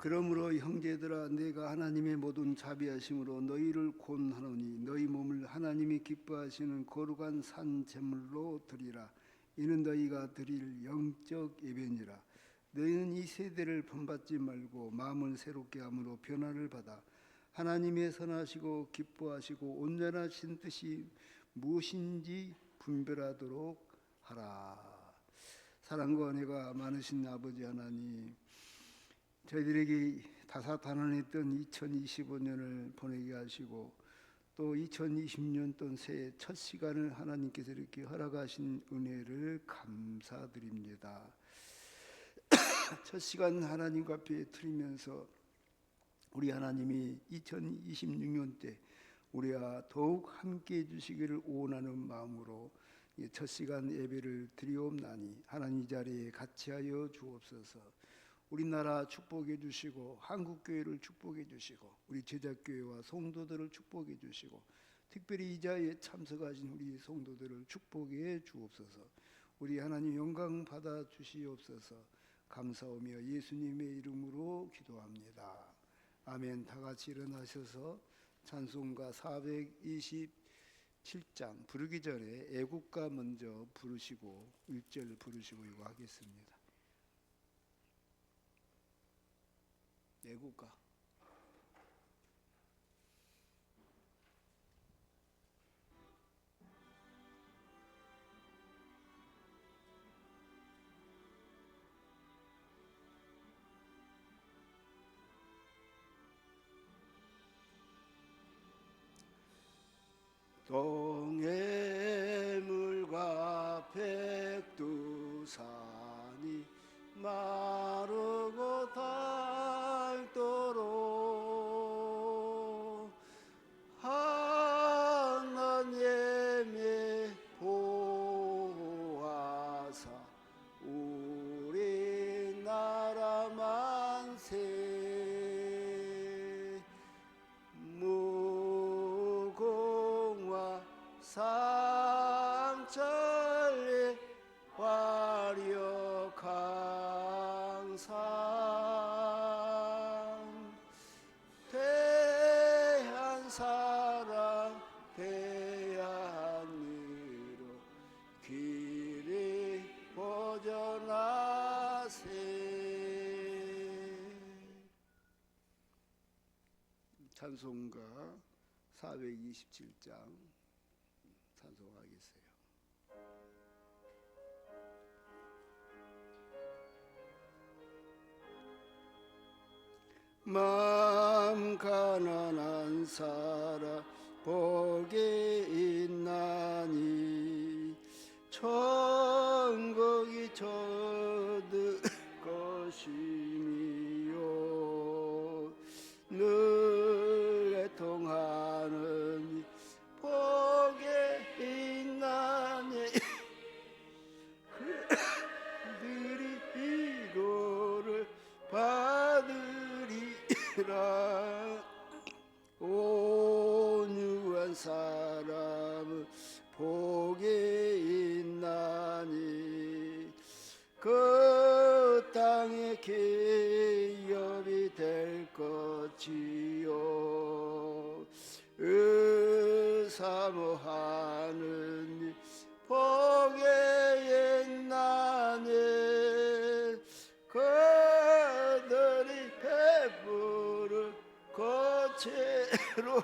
그러므로 형제들아, 내가 하나님의 모든 자비하심으로 너희를 권하노니 너희 몸을 하나님이 기뻐하시는 거룩한 산 제물로 드리라. 이는 너희가 드릴 영적 예배니라. 너희는 이 세대를 본받지 말고 마음을 새롭게 함으로 변화를 받아 하나님의 선하시고 기뻐하시고 온전하신 뜻이 무엇인지 분별하도록 하라. 사랑과 은혜가 많으신 아버지 하나님, 저희들에게 다사다난했던 2025년을 보내게 하시고 또 2026년 새해 첫 시간을 하나님께서 이렇게 허락하신 은혜를 감사드립니다. 첫 시간 하나님과 앞에 드리면서 우리 하나님이 2026년 때 우리와 더욱 함께 해주시기를 원하는 마음으로 첫 시간 예배를 드리옵나니 하나님 이 자리에 같이하여 주옵소서. 우리나라 축복해 주시고 한국교회를 축복해 주시고 우리 제자교회와 성도들을 축복해 주시고 특별히 이 자리에 참석하신 우리 성도들을 축복해 주옵소서. 우리 하나님 영광 받아 주시옵소서. 감사하며 예수님의 이름으로 기도합니다. 아멘. 다 같이 일어나셔서 찬송가 427장 부르기 전에 애국가 먼저 부르시고 1절 부르시고 이거 하겠습니다. 애국가. 동해물과 백두산이 마르고 닳도록 하나님의 보호하사 우리나라 만세 무궁화 삼천리 화려한 산 대한사랑 대한민국 길이 보존하세. 찬송가 427장 찬송하겠어요. 마음 가난한 사람 복이 있나니 천국이 저들 것이니요. 늘 애통하는 복이 있나니 그들이 이거를 받으리라. 온유한 사람은 복이 있나니 그 땅의 기업이 될 것이요. 사모하는 복이 있나니 그들이 배부를 거체로다.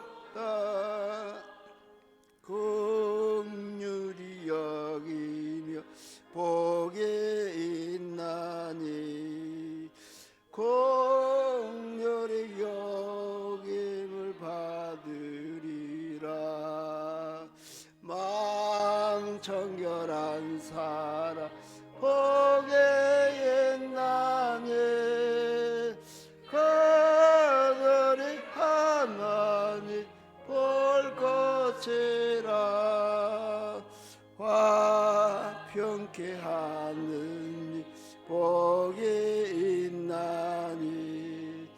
긍휼히 여기며 복이 있나니 긍휼히 여김을 받으리라. 마음 청결한 사람 복이 있나니 그들이 하나님 볼 것이라. 화평케 하느니 복이 있나니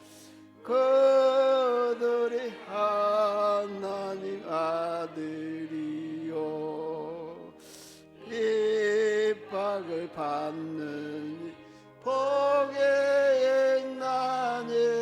그들이 하나님 아들이요. 핍박을 받느니 복이 있나니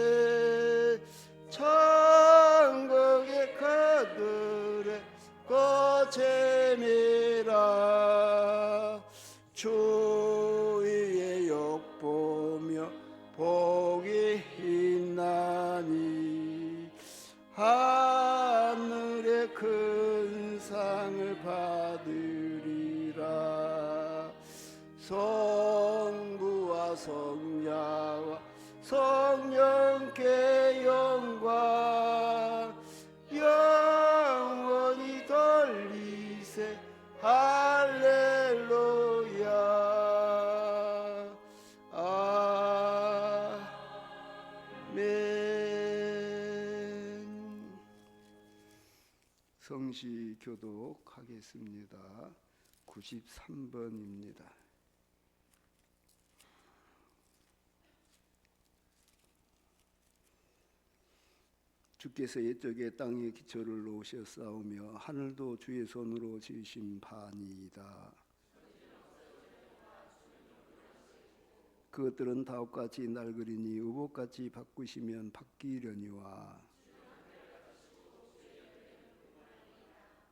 성시 교독하겠습니다. 93번입니다. 주께서 옛적에 땅에 기초를 놓으셨사오며 하늘도 주의 손으로 지으신 바니이다. 그것들은 다옥같이 낡으리니 의복같이 바꾸시면 바뀌려니와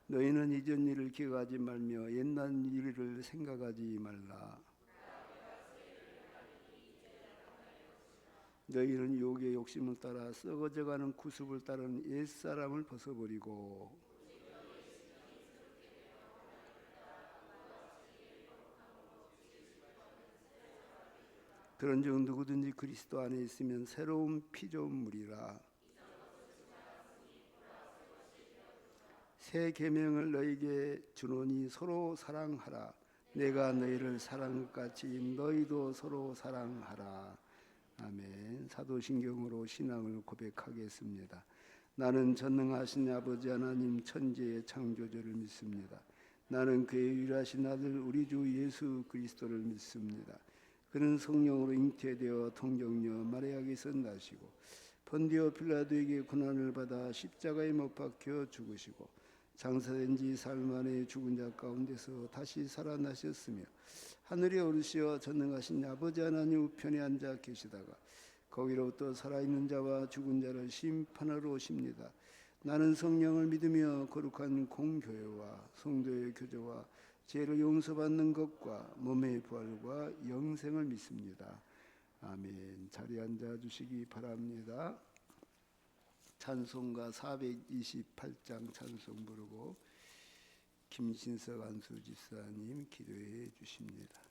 너희는 이전 일을 기억하지 말며 옛날 일을 생각하지 말라. 너희는 유혹의 욕심을 따라 썩어져가는 구습을 따른 옛사람을 벗어버리고 그런즉 누구든지 그리스도 안에 있으면 새로운 피조물이라. 새 계명을 너희에게 주노니 서로 사랑하라. 내가 너희를 사랑한 것 같이 너희도 서로 사랑하라. 아멘. 사도신경으로 신앙을 고백하겠습니다. 나는 전능하신 아버지 하나님 천지의 창조주를 믿습니다. 나는 그의 유일하신 아들 우리 주 예수 그리스도를 믿습니다. 그는 성령으로 잉태되어 통정녀 마리아에게서 나시고 본디오 빌라도에게 고난을 받아 십자가에 못 박혀 죽으시고 장사된 지 사흘 만에 죽은 자 가운데서 다시 살아나셨으며 하늘에 오르시어 전능하신 아버지 하나님 우편에 앉아 계시다가 거기로부터 살아있는 자와 죽은 자를 심판하러 오십니다. 나는 성령을 믿으며 거룩한 공교회와 성도의 교제와 죄를 용서받는 것과 몸의 부활과 영생을 믿습니다. 아멘. 자리에 앉아 주시기 바랍니다. 찬송가 428장 찬송 부르고 김신석 안수 집사님 기도해 주십니다.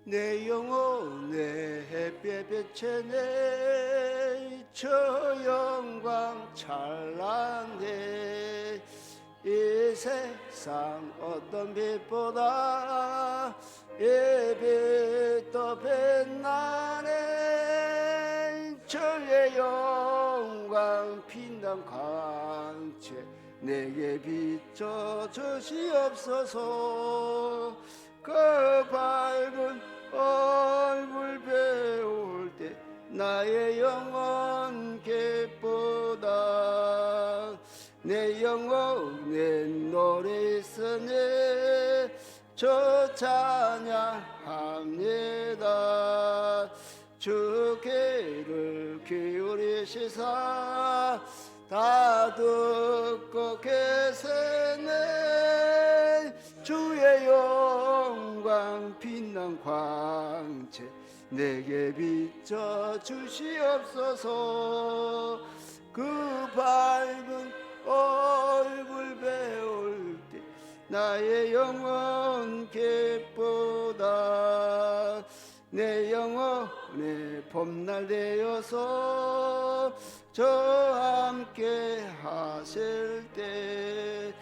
내 영혼의 햇볕 비치네 저 영광 찬란해 이 세상 어떤 빛보다 이 빛도 빛나네 저의 영광 빛난 광채 내게 비춰 주시옵소서. 그 밝은 얼굴 배울 때 나의 영혼 기쁘다. 내 영혼의 노래 있으니 저 찬양합니다. 주께를 기울이시사 다 듣고 계세네. 주의 영광 빛난 광채 내게 비춰 주시옵소서. 그 밝은 얼굴 배울 때 나의 영혼 기쁘다. 내 영혼의 봄날 되어서 저 함께 하실 때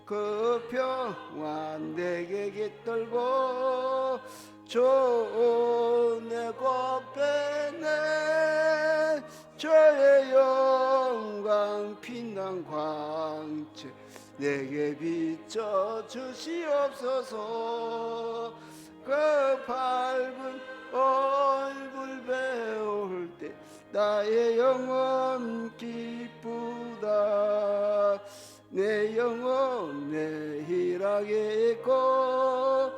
그 평안 내게 깃들고 좋은 내 곱배네 저의 영광 빛난 광채 내게 비춰 주시옵소서. 그 밝은 얼굴 배울 때 나의 영혼 기쁘다. 내 영혼의 희락에 있고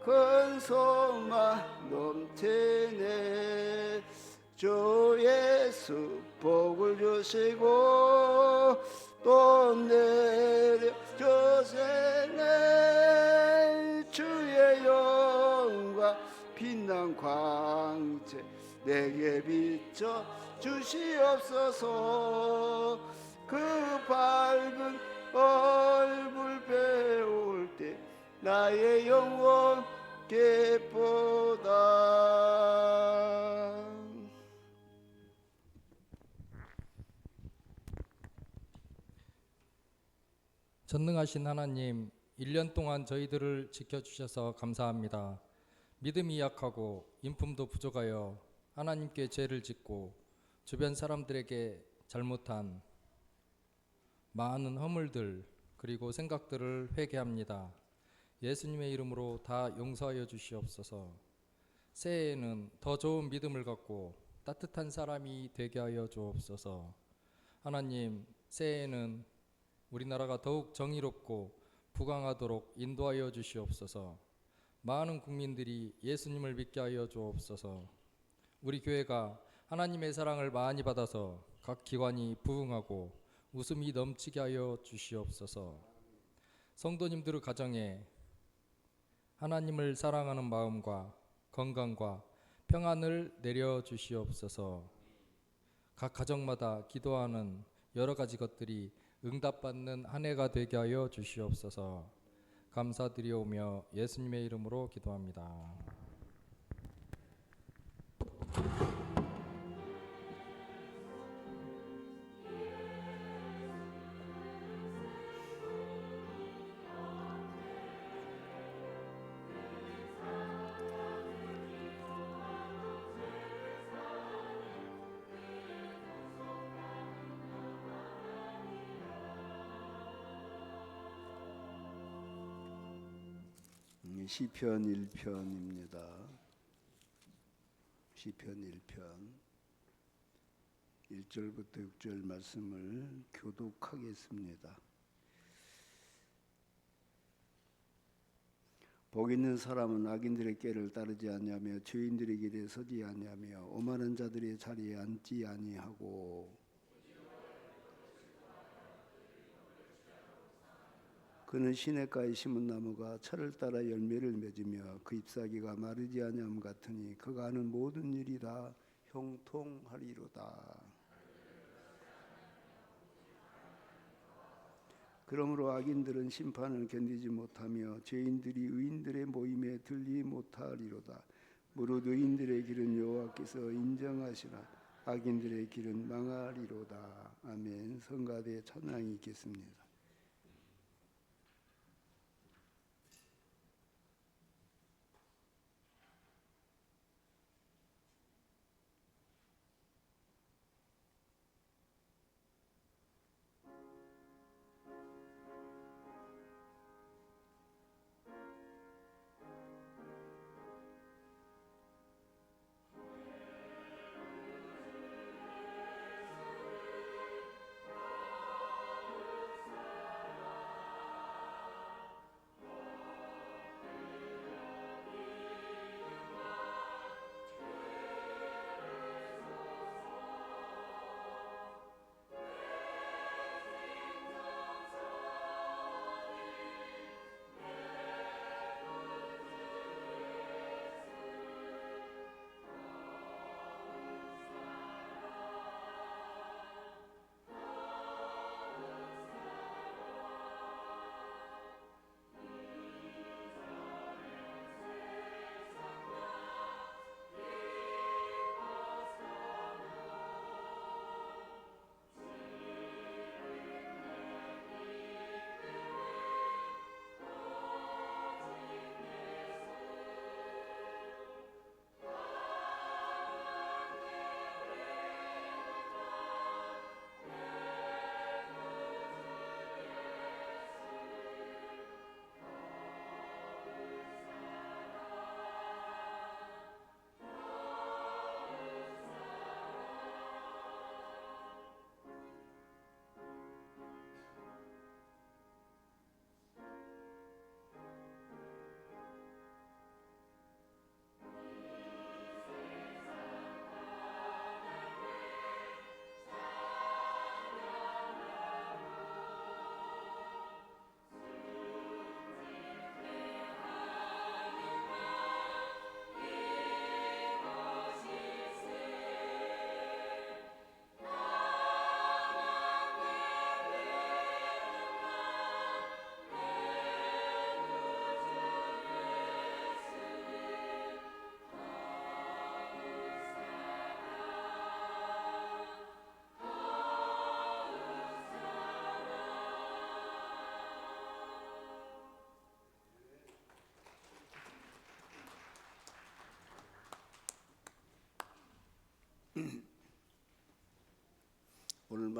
큰 소망 넘치네. 주 예수 복을 주시고 또 내려 주시네. 주의 영광 빛난 광채 내게 비춰 주시옵소서. 그 밝은 얼굴 배울 때 나의 영혼 기쁘다. 전능하신 하나님, 1년 동안 저희들을 지켜주셔서 감사합니다. 믿음이 약하고 인품도 부족하여 하나님께 죄를 짓고 주변 사람들에게 잘못한 많은 허물들 그리고 생각들을 회개합니다. 예수님의 이름으로 다 용서하여 주시옵소서. 새해에는 더 좋은 믿음을 갖고 따뜻한 사람이 되게 하여 주옵소서. 하나님, 새해에는 우리나라가 더욱 정의롭고 부강하도록 인도하여 주시옵소서. 많은 국민들이 예수님을 믿게 하여 주옵소서. 우리 교회가 하나님의 사랑을 많이 받아서 각 기관이 부흥하고 웃음이 넘치게 하여 주시옵소서. 성도님들의 가정에 하나님을 사랑하는 마음과 건강과 평안을 내려 주시옵소서. 각 가정마다 기도하는 여러 가지 것들이 응답받는 한 해가 되게 하여 주시옵소서. 감사드리오며 예수님의 이름으로 기도합니다. 시편 1편입니다. 시편 1편 1절부터 6절 말씀을 교독하겠습니다. 복 있는 사람은 악인들의 꾀를 따르지 아니하며 죄인들의 길에 서지 아니하며 오만한 자들의 자리에 앉지 아니하고 그는 시냇가에 심은 나무가 철을 따라 열매를 맺으며 그 잎사귀가 마르지 아니함 같으니 그가 하는 모든 일이 다 형통하리로다. 그러므로 악인들은 심판을 견디지 못하며 죄인들이 의인들의 모임에 들지 못하리로다. 무릇 의인들의 길은 여호와께서 인정하시나 악인들의 길은 망하리로다. 아멘. 성가대 찬양이 있겠습니다.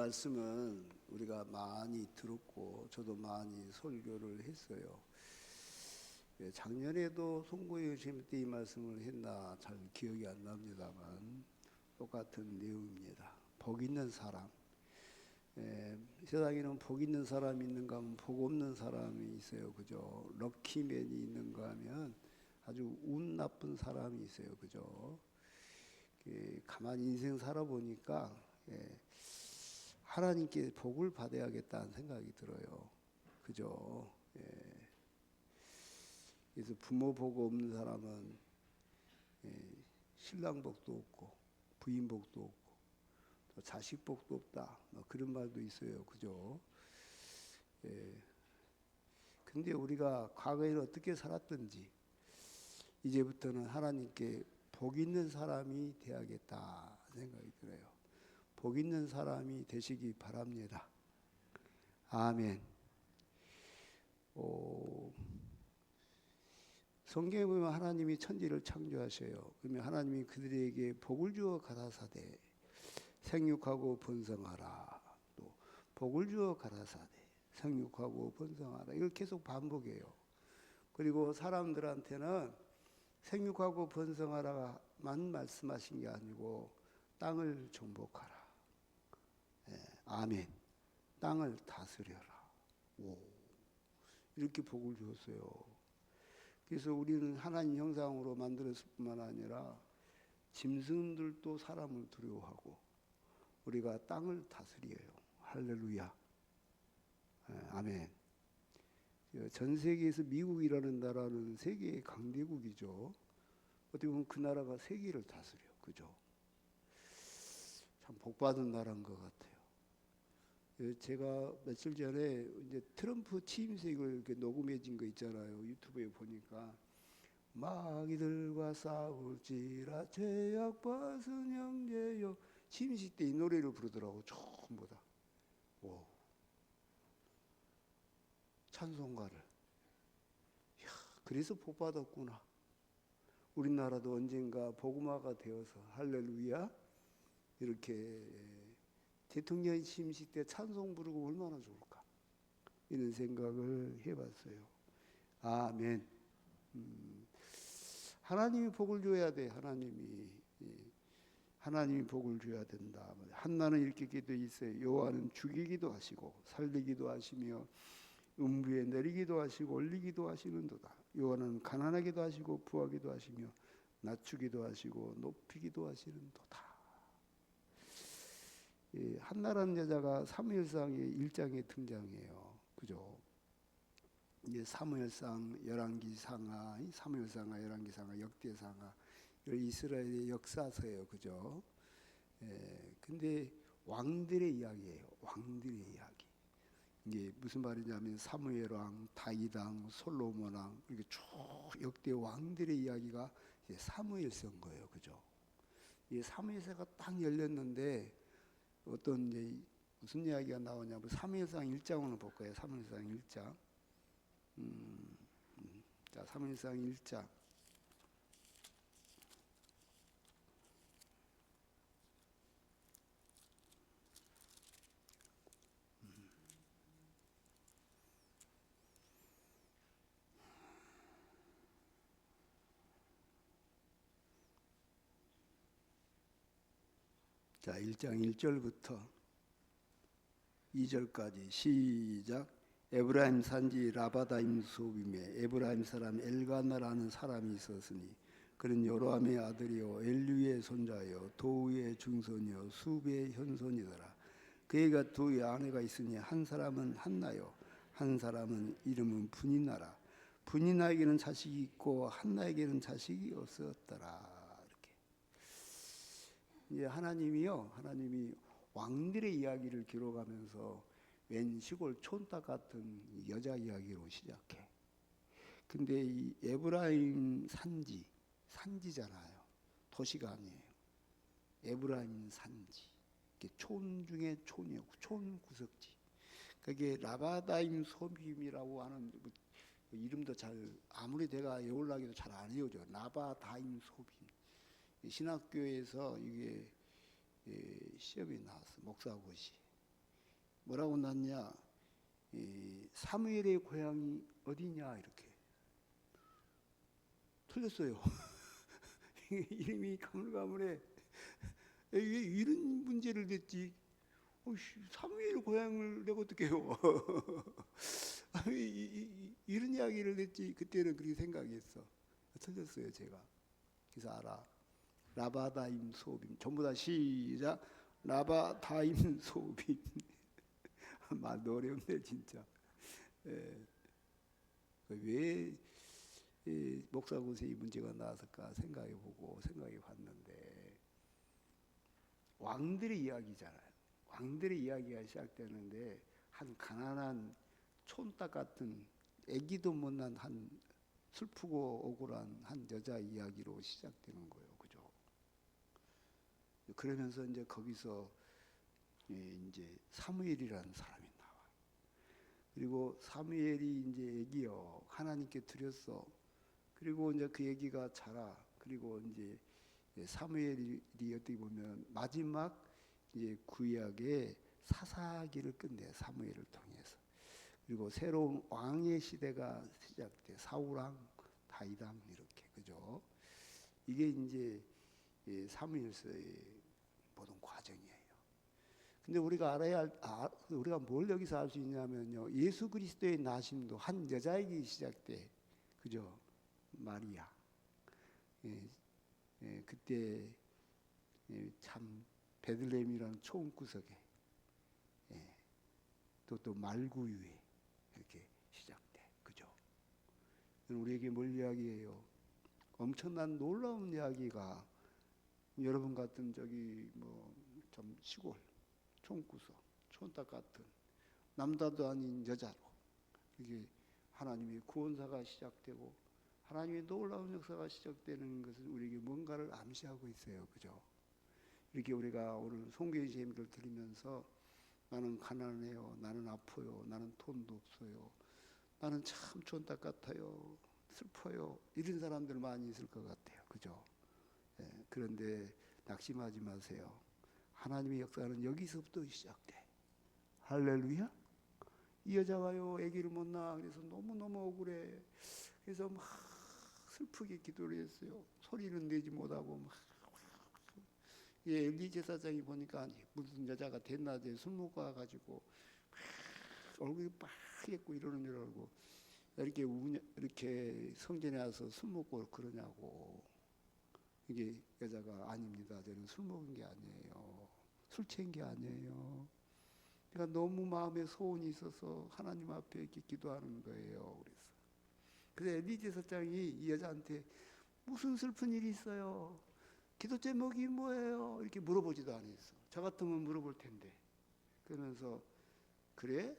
말씀은 우리가 많이 들었고 저도 많이 설교를 했어요. 작년에도 송구영 쌤 때 이 말씀을 했나 잘 기억이 안 납니다만 똑같은 내용입니다. 복 있는 사람. 세상에는 복 있는 사람이 있는가 하면 복 없는 사람이 있어요. 그죠? 럭키맨이 있는가 하면 아주 운 나쁜 사람이 있어요. 그죠? 가만히 인생 살아보니까 하나님께 복을 받아야겠다는 생각이 들어요. 그죠? 그래서 부모 복 없는 사람은 신랑 복도 없고 부인 복도 없고 또 자식 복도 없다. 뭐 그런 말도 있어요. 그죠? 근데 우리가 과거에는 어떻게 살았든지 이제부터는 하나님께 복 있는 사람이 되어야겠다 생각이 들어요. 복 있는 사람이 되시기 바랍니다. 아멘. 성경에 보면 하나님이 천지를 창조하셔요. 그러면 하나님이 그들에게 복을 주어 가라사대 생육하고 번성하라. 또 복을 주어 가라사대 생육하고 번성하라. 이걸 계속 반복해요. 그리고 사람들한테는 생육하고 번성하라만 말씀하신 게 아니고 땅을 정복하라. 아멘. 땅을 다스려라. 이렇게 복을 주었어요. 그래서 우리는 하나님 형상으로 만들었을 뿐만 아니라 짐승들도 사람을 두려워하고 우리가 땅을 다스려요. 할렐루야. 아멘. 전 세계에서 미국이라는 나라는 세계의 강대국이죠. 어떻게 보면 그 나라가 세계를 다스려. 그죠? 참 복받은 나라인 것 같아요. 제가 며칠 전에 이제 트럼프 취임식을 이렇게 녹음해진 거 있잖아요. 유튜브에 보니까 마귀들과 싸울지라 죄악받은 형제여 취임식 때 이 노래를 부르더라고. 전부 다. 찬송가를. 이야, 그래서 복받았구나. 우리나라도 언젠가 복음화가 되어서 할렐루야 이렇게 대통령 취임식 때 찬송 부르고 얼마나 좋을까 이런 생각을 해봤어요. 아멘. 하나님이 복을 줘야 돼. 하나님이 복을 줘야 된다. 한나는 이렇게 기도 있어요. 여호와는 죽이기도 하시고 살리기도 하시며 음부에 내리기도 하시고 올리기도 하시는도다. 여호와는 가난하기도 하시고 부하기도 하시며 낮추기도 하시고 높이기도 하시는도다. 한나라는 여자가 사무엘상의 1장에 등장해요. 그죠? 이제 사무엘상, 열왕기상하, 사무엘상하, 열왕기상하, 역대상하 이스라엘의 역사서예요. 그죠? 근데 왕들의 이야기예요. 왕들의 이야기. 이게 무슨 말이냐면 사무엘왕, 다윗왕, 솔로몬왕 이렇게 쭉 역대 왕들의 이야기가 이제 사무엘서인 거예요. 그죠? 이 사무엘서가 딱 열렸는데 어떤 이제 무슨 이야기가 나오냐면 사무엘상 1장을 볼 거예요. 사무엘상 1장. 자, 사무엘상 1장. 자, 1장 1절부터 2절까지 시작. 에브라임 산지 라바다임 소빔에 에브라임 사람 엘가나라는 사람이 있었으니 그는 요로함의 아들이요 엘류의 손자요 도우의 중손이요 수베의 현손이더라. 그에가 두 아내가 있으니 한 사람은 한나요 한 사람은 이름은 분이나라. 분이나에게는 자식이 있고 한나에게는 자식이 없었더라. 이제 하나님이 왕들의 이야기를 기록하면서 웬 시골 촌딱 같은 여자 이야기로 시작해. 근데 이 에브라임 산지잖아요. 도시가 아니에요. 에브라임 산지. 촌 중에 촌이요. 촌 구석지. 그게 라바다임 소빔이라고 하는 이름도 잘 아무리 내가 외우려고 잘 안 외워져. 라바다임 소빔. 신학교에서 이게 시험이 나왔어. 목사고시. 뭐라고 났냐? 사무엘의 고향이 어디냐 이렇게 틀렸어요. 이름이 가물가물해. 왜 이런 문제를 냈지? 사무엘 고향을 내가 어떻게 해요? 이런 이야기를 냈지. 그때는 그렇게 생각했어. 틀렸어요 제가. 그래서 알아. 라바다임 소빔. 전부 다 시작. 라바다임 소빔. 말도 어려운데 진짜. 왜 목사 곳에 이 문제가 나왔을까 생각해 봤는데, 왕들의 이야기잖아요. 왕들의 이야기가 시작되는데 한 가난한 촌딱 같은 애기도 못난 한 슬프고 억울한 한 여자 이야기로 시작되는 거예요. 그죠? 그러면서 이제 거기서 이제 사무엘이라는 사람이 나와. 그리고 사무엘이 이제 애기요 하나님께 드렸어. 그리고 이제 그 애기가 자라. 그리고 이제 사무엘이 어떻게 보면 마지막 이제 구약의 사사기를 끝내 사무엘을 통해서. 그리고 새로운 왕의 시대가 시작돼. 사울왕, 다윗왕 이렇게. 그죠? 이게 이제 사무엘서의 모든 과정이에요. 근데 우리가 우리가 뭘 여기서 알 수 있냐면요. 예수 그리스도의 나심도 한 여자에게 시작돼. 그죠? 마리아. 그때 참 베들레헴이라는 초원구석에 또 말구유에 이렇게 시작돼. 그죠? 우리에게 뭘 이야기해요? 엄청난 놀라운 이야기가 여러분 같은 저기 뭐 좀 시골 촌구석 촌딱 같은 남자도 아닌 여자로 이게 하나님의 구원사가 시작되고 하나님의 놀라운 역사가 시작되는 것은 우리에게 뭔가를 암시하고 있어요. 그죠? 이렇게 우리가 오늘 송교의 재미를 들으면서 나는 가난해요, 나는 아파요, 나는 돈도 없어요, 나는 참 촌딱 같아요, 슬퍼요, 이런 사람들 많이 있을 것 같아요. 그죠? 그런데 낙심하지 마세요. 하나님의 역사는 여기서부터 시작돼. 할렐루야. 이 여자가요 아기를 못 낳아. 그래서 너무너무 억울해. 그래서 막 슬프게 기도를 했어요. 소리는 내지 못하고 막. 엘리 제사장이 보니까 무슨 여자가 대낮에 술 먹고 와가지고 얼굴이 빨개고 이러고 이렇게 성전에 와서 술 먹고 그러냐고. 이게 여자가 아닙니다. 저는 술 먹은 게 아니에요. 술 취한 게 아니에요. 내가 너무 마음에 소원이 있어서 하나님 앞에 이렇게 기도하는 거예요. 그래서 엘리 제사장이 이 여자한테 무슨 슬픈 일이 있어요? 기도 제목이 뭐예요? 이렇게 물어보지도 않았어. 저 같으면 물어볼 텐데. 그러면서 그래?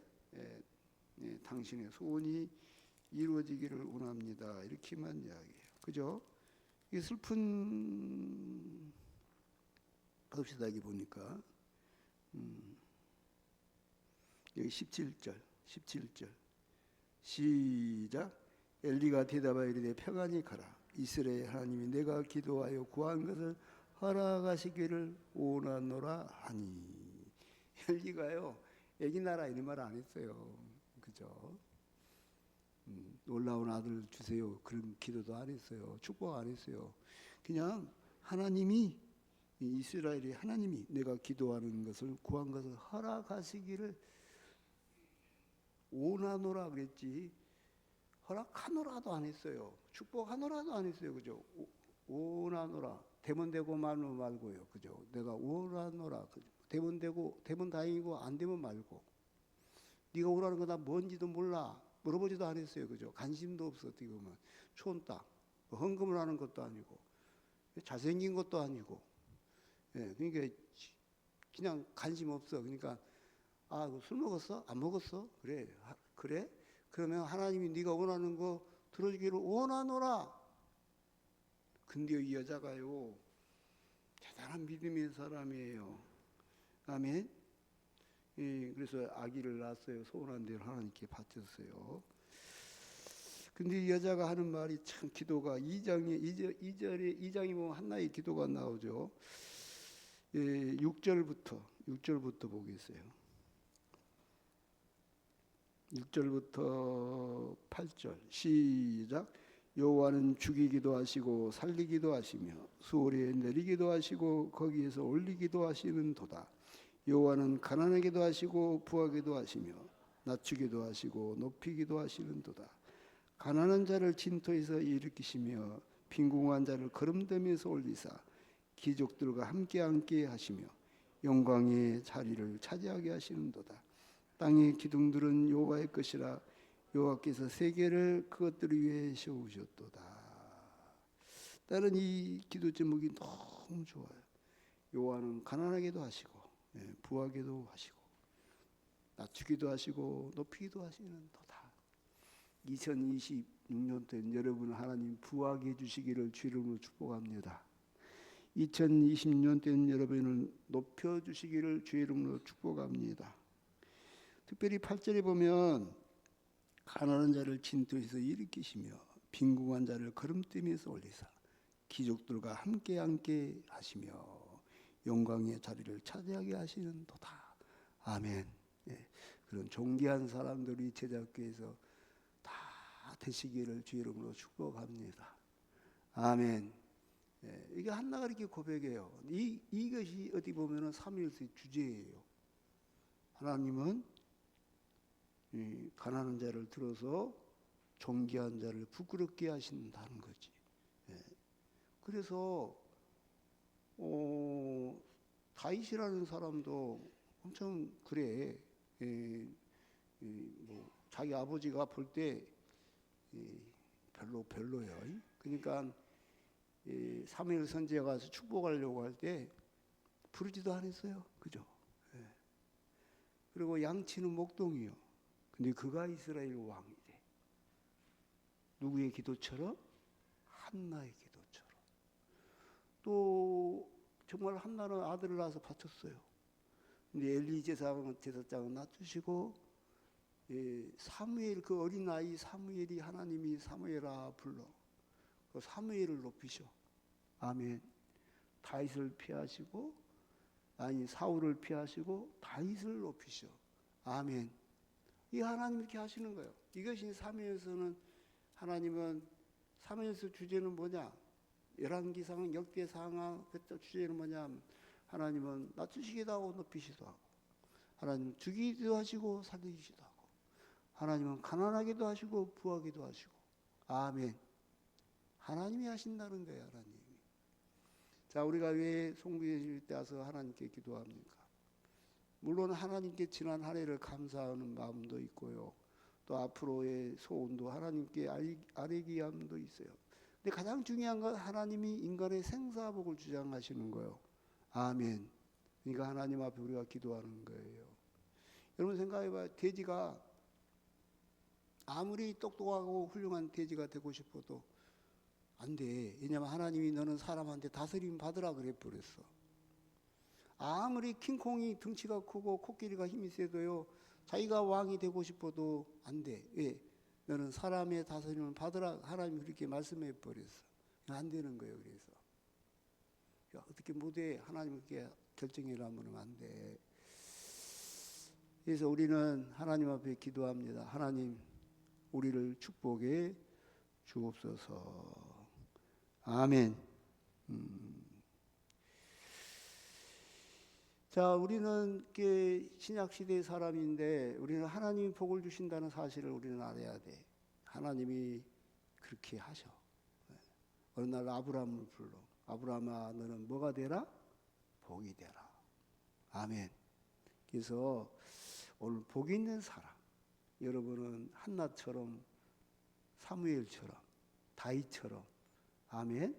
당신의 소원이 이루어지기를 원합니다. 이렇게만 이야기해요. 그죠? 이 슬픈 갑시다기 보니까 여기 17절 시작. 엘리가 대답하여 이르되 평안히 가라. 이스라엘 하나님이 내가 기도하여 구한 것을 허락하시기를 원하노라 하니. 엘리가요 애기 낳아라 이런 말 안 했어요. 그죠? 놀라운 아들 주세요 그런 기도도 안 했어요. 축복 안 했어요. 그냥 하나님이 이스라엘이 하나님이 내가 기도하는 것을 구한 것을 허락하시기를 원하노라 그랬지 허락하노라도 안 했어요. 축복하노라도 안 했어요. 그죠? 원하노라. 되면 되고 말면 말고요. 그죠? 내가 원하노라. 되면 되고 되면 다행이고 안 되면 말고. 네가 원하는 거 나 뭔지도 몰라. 물어보지도 안 했어요. 그죠? 관심도 없어. 어떻게 보면 촌딱 헌금을 하는 것도 아니고 잘생긴 것도 아니고. 그러니까 그냥 관심 없어. 그러니까 술 먹었어? 안 먹었어? 그래? 그러면 하나님이 네가 원하는 거 들어주기를 원하노라. 근데 이 여자가요 대단한 믿음의 사람이에요. 아멘. 그래서 아기를 낳았어요. 소원한 대로 하나님께 바쳤어요. 근데 이 여자가 하는 말이 참 기도가 2장이 보면 하나의 기도가 나오죠. 6절부터 보겠어요. 1절부터 8절 시작. 여호와는 죽이기도 하시고 살리기도 하시며 수월에 내리기도 하시고 거기에서 올리기도 하시는도다. 여호와는 가난하게도 하시고 부하게도 하시며 낮추기도 하시고 높이기도 하시는도다. 가난한 자를 진토에서 일으키시며 빈궁한 자를 거름됨에서 올리사 귀족들과 함께 앉게 하시며 영광의 자리를 차지하게 하시는도다. 땅의 기둥들은 여호와의 것이라 여호와께서 세계를 그것들을 위해 세우셨도다. 나는 이 기도 제목이 너무 좋아요. 여호와는 가난하게도 하시고 부하게도 하시고 낮추기도 하시고 높이기도 하시는 도다. 2026년도엔 여러분 하나님 부하게 해주시기를 주 이름으로 축복합니다. 2020년도엔 여러분을 높여주시기를 주 이름으로 축복합니다. 특별히 8절에 보면 가난한 자를 진토에서 일으키시며 빈궁한 자를 거름됨에서 올리사 귀족들과 함께 앉게 하시며 영광의 자리를 차지하게 하시는 도다. 아멘. 그런 존귀한 사람들이 제자교회에서 다 되시기를 주 이름으로 축복합니다. 아멘. 이게 한나가 이렇게 고백해요. 이것이 어디 보면은 삼위일체의 주제예요. 하나님은 이 가난한 자를 들어서 존귀한 자를 부끄럽게 하신다는 거지. 그래서 다윗이라는 사람도 엄청 그래. 뭐 자기 아버지가 볼 때 별로예요. 그러니까 사무엘 선지자가 가서 축복하려고 할 때 부르지도 않았어요. 그죠? 그리고 양치는 목동이요. 근데 그가 이스라엘 왕이 돼. 누구의 기도처럼? 한나의 기도처럼. 또 정말 한나는 아들을 낳아서 바쳤어요. 근데 엘리 제사장은 놔두시고 사무엘 그 어린 아이 사무엘이 하나님이 사무엘아 불러. 그 사무엘을 높이셔. 아멘. 다윗을 피하시고 사울을 피하시고 다윗을 높이셔. 아멘. 이 하나님 이렇게 하시는 거예요. 이것이 사무엘서는 하나님은 사무엘서 주제는 뭐냐? 열왕기상 역대상하 그때 주제는 뭐냐? 하나님은 낮추시기도 하고 높이시기도 하고 하나님은 죽이기도 하시고 살리시기도 하고 하나님은 가난하기도 하시고 부하기도 하시고 아멘. 하나님이 하신다는 거예요. 하나님이. 자, 우리가 왜 송구예질 때 와서 하나님께 기도합니까? 물론 하나님께 지난 한 해를 감사하는 마음도 있고요. 또 앞으로의 소원도 하나님께 아뢰기함도 있어요. 근데 가장 중요한 건 하나님이 인간의 생사복을 주장하시는 거예요. 아멘. 그러니까 하나님 앞에 우리가 기도하는 거예요. 여러분 생각해봐요. 돼지가 아무리 똑똑하고 훌륭한 돼지가 되고 싶어도 안 돼. 왜냐하면 하나님이 너는 사람한테 다스림 받으라 그래 버렸어. 아무리 킹콩이 덩치가 크고 코끼리가 힘이 세도요. 자기가 왕이 되고 싶어도 안 돼. 왜? 너는 사람의 다스림을 받으라. 하나님이 그렇게 말씀해 버렸어. 안 되는 거예요. 그래서 어떻게 못해. 하나님 그렇게 결정이라면 안 돼. 그래서 우리는 하나님 앞에 기도합니다. 하나님 우리를 축복해 주옵소서. 아멘. 자, 우리는 신약 시대의 사람인데 우리는 하나님이 복을 주신다는 사실을 우리는 알아야 돼. 하나님이 그렇게 하셔. 어느 날 아브라함을 불러. 아브라함아, 너는 뭐가 되라? 복이 되라. 아멘. 그래서 오늘 복 있는 사람, 여러분은 한나처럼 사무엘처럼 다윗처럼 아멘.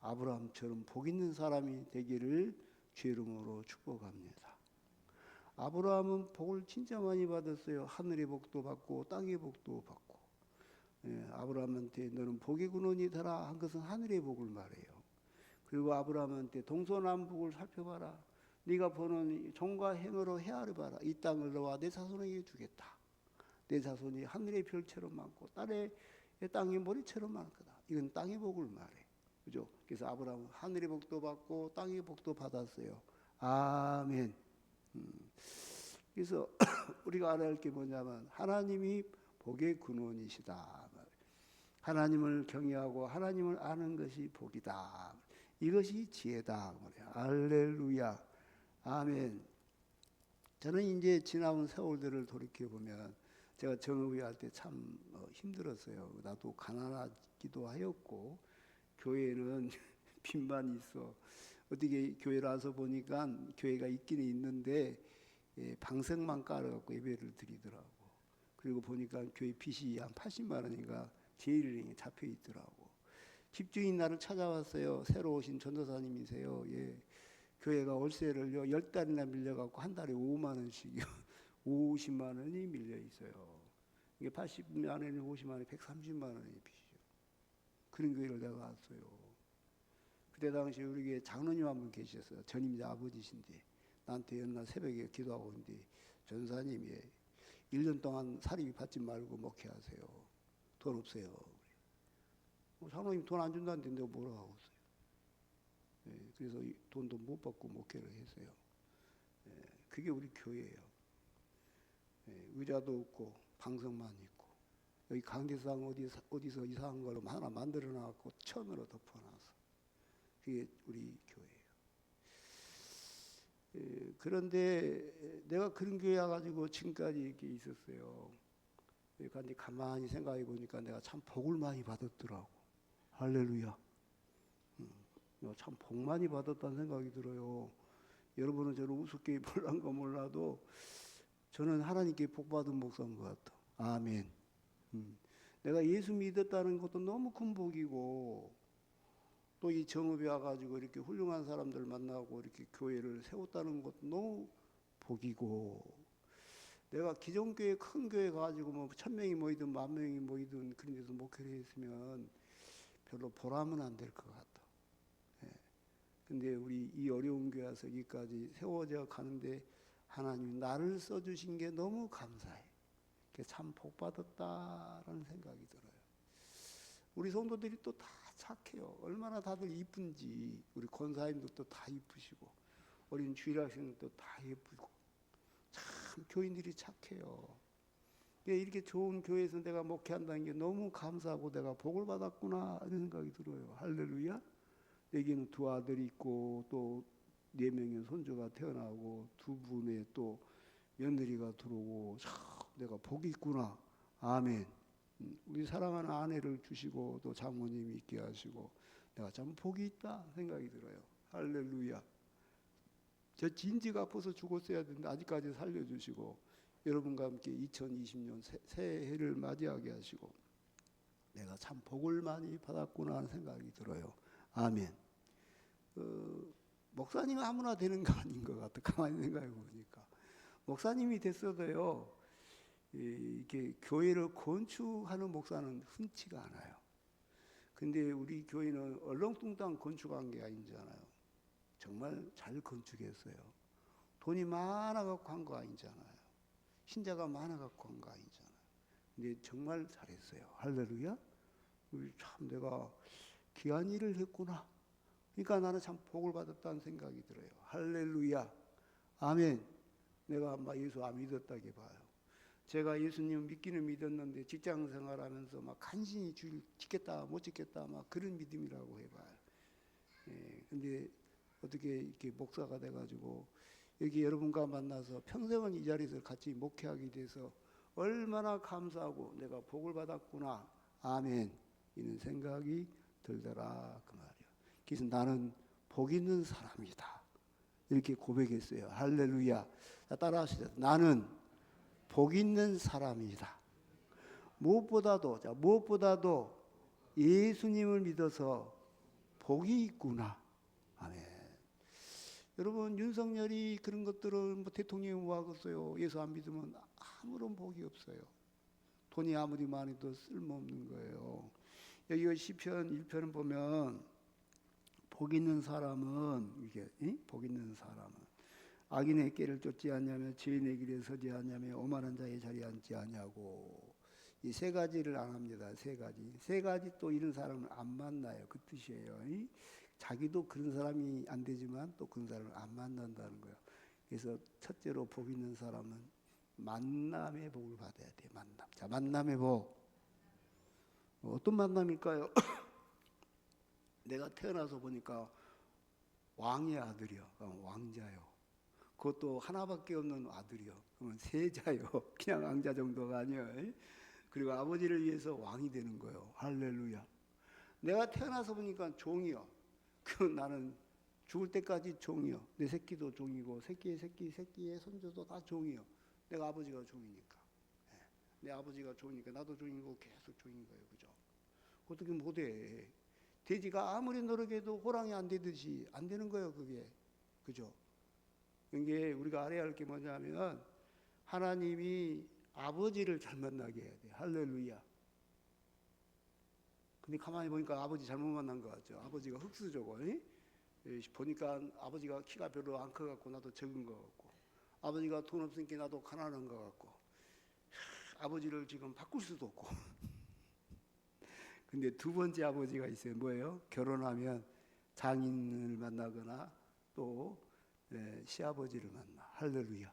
아브라함처럼 복 있는 사람이 되기를 주 이름으로 축복합니다. 아브라함은 복을 진짜 많이 받았어요. 하늘의 복도 받고 땅의 복도 받고. 아브라함한테 너는 복의 근원이 되라 한 것은 하늘의 복을 말해요. 그리고 아브라함한테 동서남북을 살펴봐라. 네가 보는 종과 행으로 헤아려봐라. 이 땅을 너와 내 자손에게 주겠다. 내 자손이 하늘의 별처럼 많고 땅의 모래처럼 많을 거다. 이건 땅의 복을 말해. 그죠? 그래서 아브라함은 하늘의 복도 받고 땅의 복도 받았어요. 아멘. 그래서 우리가 알아야 할 게 뭐냐면 하나님이 복의 근원이시다. 하나님을 경외하고 하나님을 아는 것이 복이다. 이것이 지혜다. 할렐루야. 아멘. 저는 이제 지나온 세월들을 돌이켜 보면 제가 정의회 할 때 참 힘들었어요. 나도 가난하기도 하였고 교회는 빚만 있어. 어떻게 교회를 와서 보니까 교회가 있기는 있는데 방석만 깔아갖고 예배를 드리더라고. 그리고 보니까 교회 빚이 한 80만 원인가 제일은행에 잡혀 있더라고. 집주인 나를 찾아왔어요. 새로 오신 전도사님이세요. 예. 교회가 월세를요 10달이나 밀려갖고 한 달에 5만 원씩이요. 50만 원이 밀려 있어요. 이게 80만 원에 50만 원에 130만 원의 빚이죠. 그런 교회를 내가 왔어요. 그때 당시 우리 교회 장로님 한 분 계셨어요. 전임자 아버지신데 나한테 옛날 새벽에 기도하고 오는데 전사님이 1년 동안 사립비 받지 말고 목회하세요. 돈 없어요. 장로님 돈 안 준다는데 내가 뭐라고 하고 있어요. 예, 그래서 돈도 못 받고 목회를 했어요. 예, 그게 우리 교회예요. 예, 의자도 없고 방석만 있고 여기 강대상 어디서 이상한 걸로 하나 만들어 놔갖고 천으로 덮어놔서 그게 우리 교회예요. 예, 그런데 내가 그런 교회 와가지고 지금까지 이렇게 있었어요. 그러니까 가만히 생각해 보니까 내가 참 복을 많이 받았더라고. 할렐루야. 참 복 많이 받았다는 생각이 들어요. 여러분은 저를 우습게 볼란 거 몰라도 저는 하나님께 복 받은 목사인 것 같아. 아멘. 내가 예수 믿었다는 것도 너무 큰 복이고 또 이 정읍에 와가지고 이렇게 훌륭한 사람들 만나고 이렇게 교회를 세웠다는 것도 너무 복이고 내가 기존 교회 큰 교회 가가지고 뭐 1000명이 모이든 10,000명이 모이든 그런 데서 목회를 했으면 별로 보람은 안 될 것 같아. 예. 근데 우리 이 어려운 교회 와서 여기까지 세워져 가는데 하나님 나를 써주신 게 너무 감사해. 참 복 받았다라는 생각이 들어요. 우리 성도들이 또 다 착해요. 얼마나 다들 이쁜지 우리 권사님들도 다 이쁘시고 어린 주일학생들도 다 예쁘고 참 교인들이 착해요. 이렇게 좋은 교회에서 내가 목회한다는 게 너무 감사하고 내가 복을 받았구나 이런 생각이 들어요. 할렐루야. 여기는 2 아들이 있고 또 4명의 손주가 태어나고 2분의 또 며느리가 들어오고 참 내가 복이 있구나. 아멘. 우리 사랑하는 아내를 주시고 또 장모님이 있게 하시고 내가 참 복이 있다 생각이 들어요. 할렐루야. 저 진지가 아파서 죽었어야 되는데 아직까지 살려주시고 여러분과 함께 2020년 새해를 맞이하게 하시고 내가 참 복을 많이 받았구나 하는 생각이 들어요. 아멘. 목사님 아무나 되는 거 아닌 것 같아. 가만히 생각해 보니까 목사님이 됐어도요 이렇게 교회를 건축하는 목사는 흔치가 않아요. 근데 우리 교회는 얼렁뚱땅 건축한 게 아니잖아요. 정말 잘 건축했어요. 돈이 많아갖고 한 거 아니잖아요. 신자가 많아갖고 한 거 아니잖아요. 근데 정말 잘했어요. 할렐루야. 참 내가 귀한 일을 했구나. 그러니까 나는 참 복을 받았다는 생각이 들어요. 할렐루야. 아멘. 내가 막 예수 안 믿었다게 봐요. 제가 예수님 믿기는 믿었는데 직장 생활하면서 막 간신히 주일 지켰다 못 지켰다 막 그런 믿음이라고 해봐요. 예, 근데 어떻게 이렇게 목사가 돼가지고 여기 여러분과 만나서 평생을 이 자리에서 같이 목회하게 돼서 얼마나 감사하고 내가 복을 받았구나. 아멘. 이런 생각이 들더라 그 말이야. 그래서 나는 복 있는 사람이다. 이렇게 고백했어요. 할렐루야. 자, 따라하시죠. 나는 복 있는 사람이다. 무엇보다도 예수님을 믿어서 복이 있구나. 아멘. 여러분 윤석열이 그런 것들은 뭐 대통령이 뭐 하겠어요. 예수 안 믿으면 아무런 복이 없어요. 돈이 아무리 많아도 쓸모없는 거예요. 여기 시편 1편을 보면 복 있는 사람은 이게 복 있는 사람은 악인의 길을 쫓지 않냐며 죄인의 길에 서지 않냐며 오만한 자의 자리에 앉지 않냐고 이 3가지를 안 합니다. 3가지 또 이런 사람을 안 만나요. 그 뜻이에요. 자기도 그런 사람이 안 되지만 또 그런 사람을 안 만난다는 거예요. 그래서 첫째로 복 있는 사람은 만남의 복을 받아야 돼. 만남. 자, 만남의 복. 어떤 만남일까요? 내가 태어나서 보니까 왕의 아들이요. 왕자요. 그것도 하나밖에 없는 아들이요. 그러면 세자요. 그냥 왕자 정도가 아니에요. 그리고 아버지를 위해서 왕이 되는 거예요. 할렐루야. 내가 태어나서 보니까 종이요. 그 나는 죽을 때까지 종이요. 내 새끼도 종이고 새끼의 손주도 다 종이요. 내가 아버지가 종이니까. 내 아버지가 종이니까 나도 종이고 계속 종인 거예요. 그죠? 어떻게 못해. 돼지가 아무리 노력해도 호랑이 안 되듯이 안 되는 거예요. 그게. 그죠? 이게 우리가 알아야 할 게 뭐냐면 하나님이 아버지를 잘 만나게 해야 돼. 할렐루야. 근데 가만히 보니까 아버지 잘못 만난 것 같죠. 아버지가 흙수저고, 보니까 아버지가 키가 별로 안 커갖고 나도 적은 것 같고, 아버지가 돈 없으니까 나도 가난한 것 같고, 아버지를 지금 바꿀 수도 없고. 근데 두 번째 아버지가 있어요. 뭐예요? 결혼하면 장인을 만나거나 또 시아버지를 만나. 할렐루야.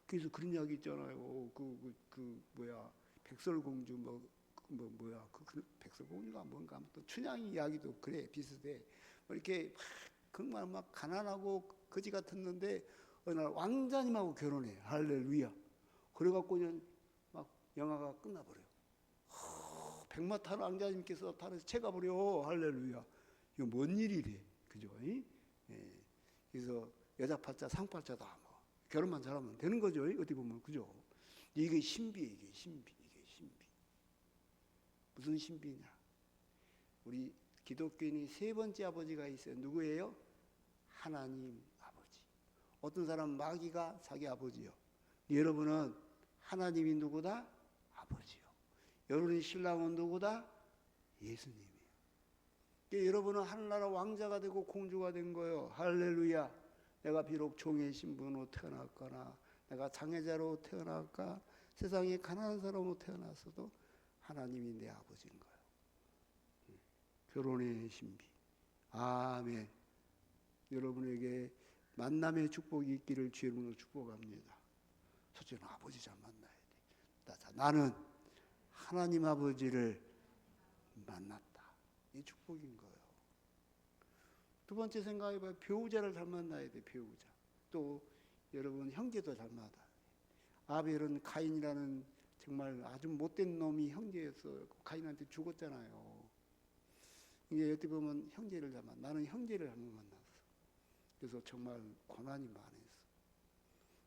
그래서 그런 이야기 있잖아요. 백설공주 백설공주가 뭔가 아무튼 춘향 이야기도 그래 비슷해. 이렇게 정말 막 가난하고 거지 같았는데 어느 날 왕자님하고 결혼해. 할렐루야. 그래갖고 그냥 막 영화가 끝나버려. 백마 타는 왕자님께서 타면서 채가 버려. 할렐루야. 이거 뭔 일이래. 그죠? 그래서 여자팔자 상팔자다. 뭐. 결혼만 잘하면 되는 거죠. 어디 보면. 그죠? 이게 신비예요. 이게 신비. 무슨 신비냐? 우리 기독교인이 세 번째 아버지가 있어요. 누구예요? 하나님 아버지. 어떤 사람은 마귀가 자기 아버지요. 여러분은 하나님이 누구다? 아버지요. 여러분의 신랑은 누구다? 예수님이에요. 여러분은 하늘나라 왕자가 되고 공주가 된 거예요. 할렐루야. 내가 비록 종의 신분으로 태어났거나 내가 장애자로 태어날까 세상에 가난한 사람으로 태어났어도 하나님이 내 아버지인 거예요. 결혼의 신비. 아멘. 여러분에게 만남의 축복이 있기를 주의 이름으로 축복합니다. 첫째는 아버지 잘 만나야 돼. 자, 나는 하나님 아버지를 만났다. 이 축복인 거예요. 두 번째 생각해봐요. 배우자를 잘 만나야 돼. 배우자. 또 여러분 형제도 잘 만나야 돼. 아벨은 가인이라는 정말 아주 못된 놈이 형제였어요. 가인한테 죽었잖아요. 이게 어떻게 보면 형제를 잘 만나. 나는 형제를 잘못 만났어. 그래서 정말 고난이 많았어.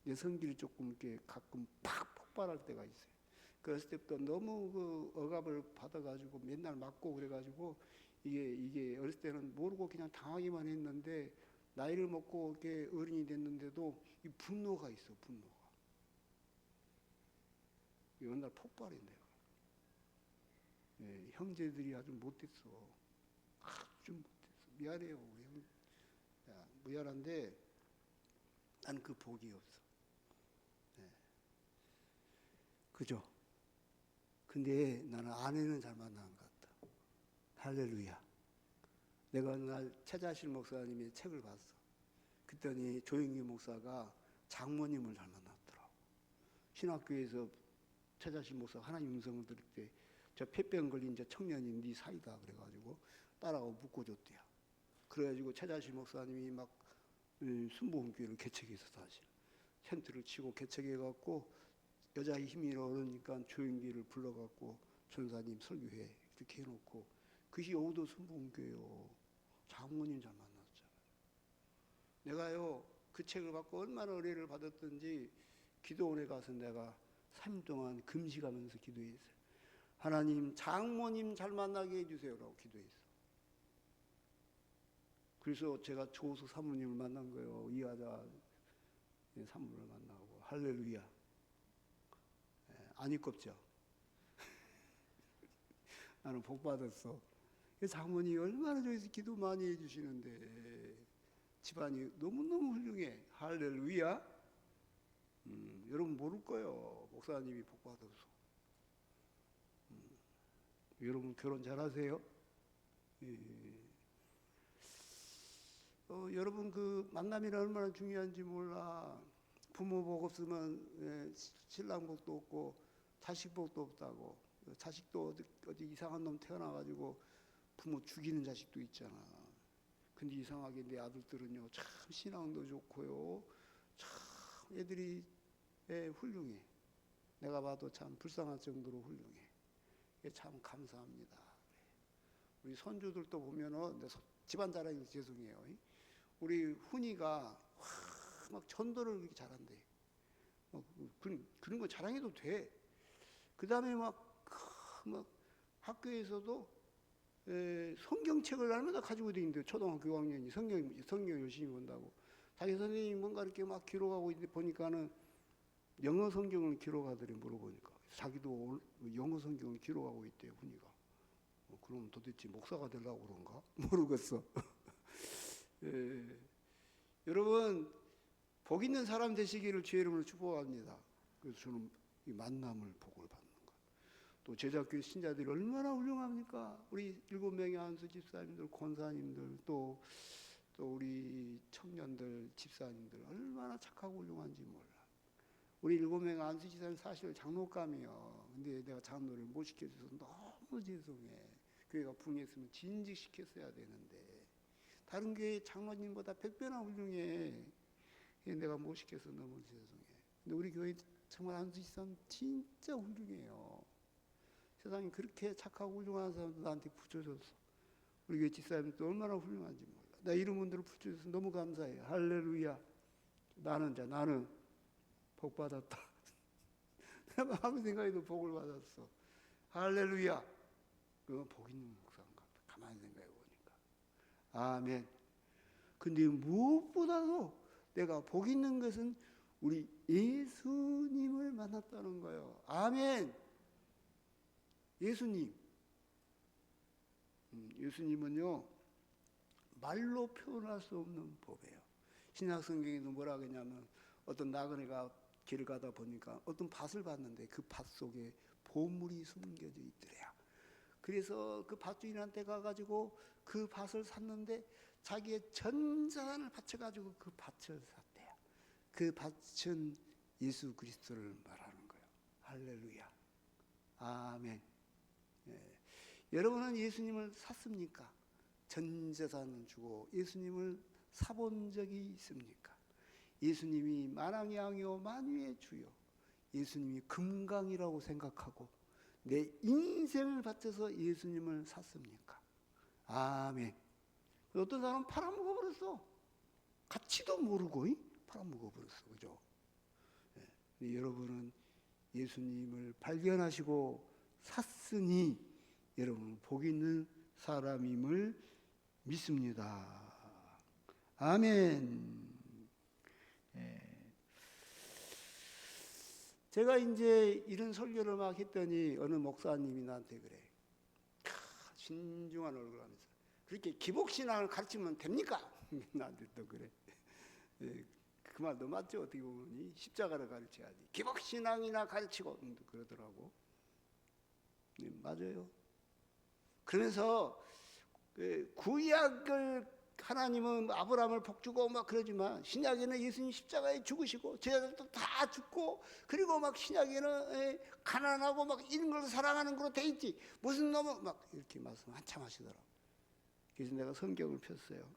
내 성질이 조금 이렇게 가끔 팍 폭발할 때가 있어요. 그랬을 때부터 너무 그 억압을 받아가지고 맨날 맞고 그래가지고 이게 어렸을 때는 모르고 그냥 당하기만 했는데 나이를 먹고 이렇게 어른이 됐는데도 이 분노가 있어. 분노가. 어느 날 폭발인데요. 형제들이 아주 못됐어. 아주 못됐어. 미안해요. 우리 형. 야, 미안한데 난 그 복이 없어. 그죠? 근데 나는 아내는 잘 만난 것 같다. 할렐루야. 내가 어느 날 최자실 목사님의 책을 봤어. 그랬더니 조영기 목사가 장모님을 잘 만났더라고. 신학교에서 최자실 목사가 하나님 음성을 들을 때 저 폐병 걸린 저 청년이 네 사이다 그래가지고 딸하고 묶어줬대요. 그래가지고 최자실 목사님이 막 순복음교회를 개척해서 사실 텐트를 치고 개척해갖고 여자의 힘이 오르니까 조영기를 불러갖고 전사님 설교회 이렇게 해놓고 그것이 여우도 순복음교회요. 장모님 잘 만났잖아요. 내가요 그 책을 받고 얼마나 은혜를 받았던지 기도원에 가서 내가 3일 동안 금식하면서 기도했어요. 하나님 장모님 잘 만나게 해주세요라고 기도했어. 그래서 제가 조수 사모님을 만난 거예요. 이하자 사모를 만나고. 할렐루야. 안 이껍죠? 나는 복 받았어. 장모님이 얼마나 저기서 기도 많이 해주시는데 집안이 너무너무 훌륭해. 할렐루야. 여러분 모를 거예요. 목사님이 복 받아서. 여러분 결혼 잘하세요? 여러분 그 만남이 얼마나 중요한지 몰라. 부모 복 없으면 신랑 복도 없고 자식 복도 없다고. 자식도 어디 이상한 놈 태어나가지고 부모 죽이는 자식도 있잖아. 근데 이상하게 내 아들들은요 참 신앙도 좋고요, 참 애들이 훌륭해. 내가 봐도 참 불쌍할 정도로 훌륭해. 참 감사합니다. 우리 손주들도 보면은 집안 자랑이 죄송해요. 우리 훈이가 막 전도를 그렇게 잘한대. 그런 거 자랑해도 돼. 그 다음에 막 학교에서도 성경책을 날마다 가지고 다니는데, 초등학교 6학년이 성경 열심히 본다고. 자기 선생님이 뭔가 이렇게 막 기록하고 있는데 보니까는 영어 성경을 기록하더래. 물어보니까 자기도 영어 성경을 기록하고 있대요, 훈이가. 그럼 도대체 목사가 되려고 그런가? 모르겠어. 여러분 복 있는 사람 되시기를 주의 이름으로 축복합니다. 그래서 저는 이 만남을 복을 받는 것. 또 제자교회 신자들이 얼마나 훌륭합니까? 우리 7명의 안수 집사님들, 권사님들, 또 우리 청년들, 집사님들 얼마나 착하고 훌륭한지 몰라. 우리 7명의 안수 집사님 사실 장로감이요. 근데 내가 장로를 못 시켜줘서 너무 죄송해. 교회가 붕괴했으면 진직시켰어야 되는데 다른 교회 장로님보다 100배나 훌륭해. 내가 못 시켜서 너무 죄송해. 근데 우리 교회 정말 안수집사님 진짜 훌륭해요. 세상에 그렇게 착하고 훌륭한 사람도 나한테 붙여줬어. 우리 교회 집사님도 얼마나 훌륭한지 몰라. 나 이런 분들을 붙여줘서 너무 감사해. 할렐루야. 나는 복 받았다. 내가 아무 생각에도 복을 받았어. 할렐루야. 그건 복 있는 목사인가? 가만히 생각해 보니까. 아멘. 근데 무엇보다도 내가 복 있는 것은 우리 예수님을 만났다는 거예요. 아멘. 예수님. 예수님은요 말로 표현할 수 없는 법이에요. 신약 성경에도 뭐라 그러냐면 어떤 나그네가 길을 가다 보니까 어떤 밭을 봤는데 그 밭 속에 보물이 숨겨져 있더래요. 그래서 그 밭주인한테 가가지고 그 밭을 샀는데 자기의 전 자산을 바쳐가지고 그 밭을 샀대요. 그 밭은 예수 그리스도를 말하는 거예요. 할렐루야. 아멘. 여러분은 예수님을 샀습니까? 전 재산을 주고 예수님을 사본 적이 있습니까? 예수님이 만왕의 왕이요 만유의 주요, 예수님이 금강이라고 생각하고 내 인생을 바쳐서 예수님을 샀습니까? 아멘. 어떤 사람은 팔아먹어버렸어. 가치도 모르고 팔아먹어버렸어. 그죠? 네. 여러분은 예수님을 발견하시고 샀으니 여러분은 복 있는 사람임을 믿습니다. 아멘. 제가 이제 이런 설교를 막 했더니 어느 목사님이 나한테 그래. 신중한 얼굴 하면서 그렇게 기복신앙을 가르치면 됩니까? 나한테 또 그래. 그 말도 맞죠. 어떻게 보면 십자가를 가르쳐야지. 기복신앙이나 가르치고 그러더라고. 네, 맞아요. 그러면서 구약을 하나님은 아브라함을 복주고 막 그러지만 신약에는 예수님 십자가에 죽으시고 제자들도 다 죽고 그리고 막 신약에는 가난하고 막 이런 걸 사랑하는 걸로 돼 있지. 무슨 놈은 막 이렇게 말씀 한참 하시더라고. 그래서 내가 성경을 폈어요.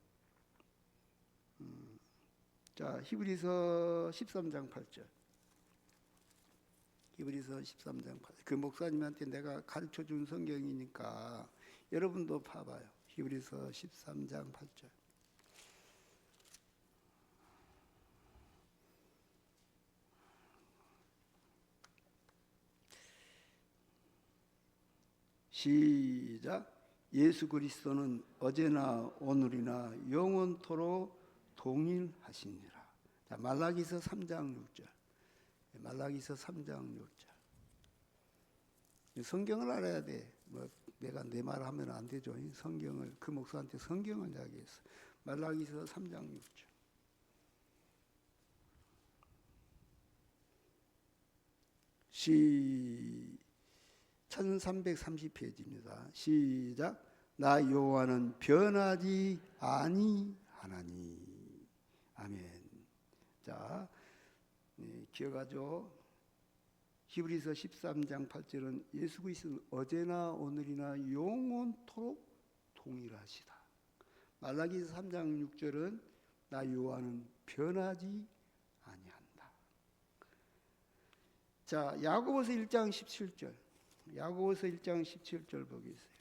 자, 히브리서 13장 8절. 히브리서 13장 8절. 그 목사님한테 내가 가르쳐 준 성경이니까 여러분도 봐봐요. 히브리서 13장 8절. 시작. 예수 그리스도는 어제나 오늘이나 영원토록 동일하시니라. 자, 말라기서 3장 6절. 말라기서 3장 6절. 성경을 알아야 돼. 뭐 내가 내 말 하면 안 되죠. 성경을, 그 목사한테 성경을 이야기했어. 말라기서 3장 6절. 시 1330페이지입니다. 시작. 나 여호와는 변하지 아니하노라. 하나니. 아멘. 자, 기억하죠? 히브리서 13장 8절은 예수 그리스도는 어제나 오늘이나 영원토록 동일하시다. 말라기서 3장 6절은 나 여호와는 변하지 아니한다. 자, 야고보서 1장 17절. 야고보서 1장 17절 보겠어요.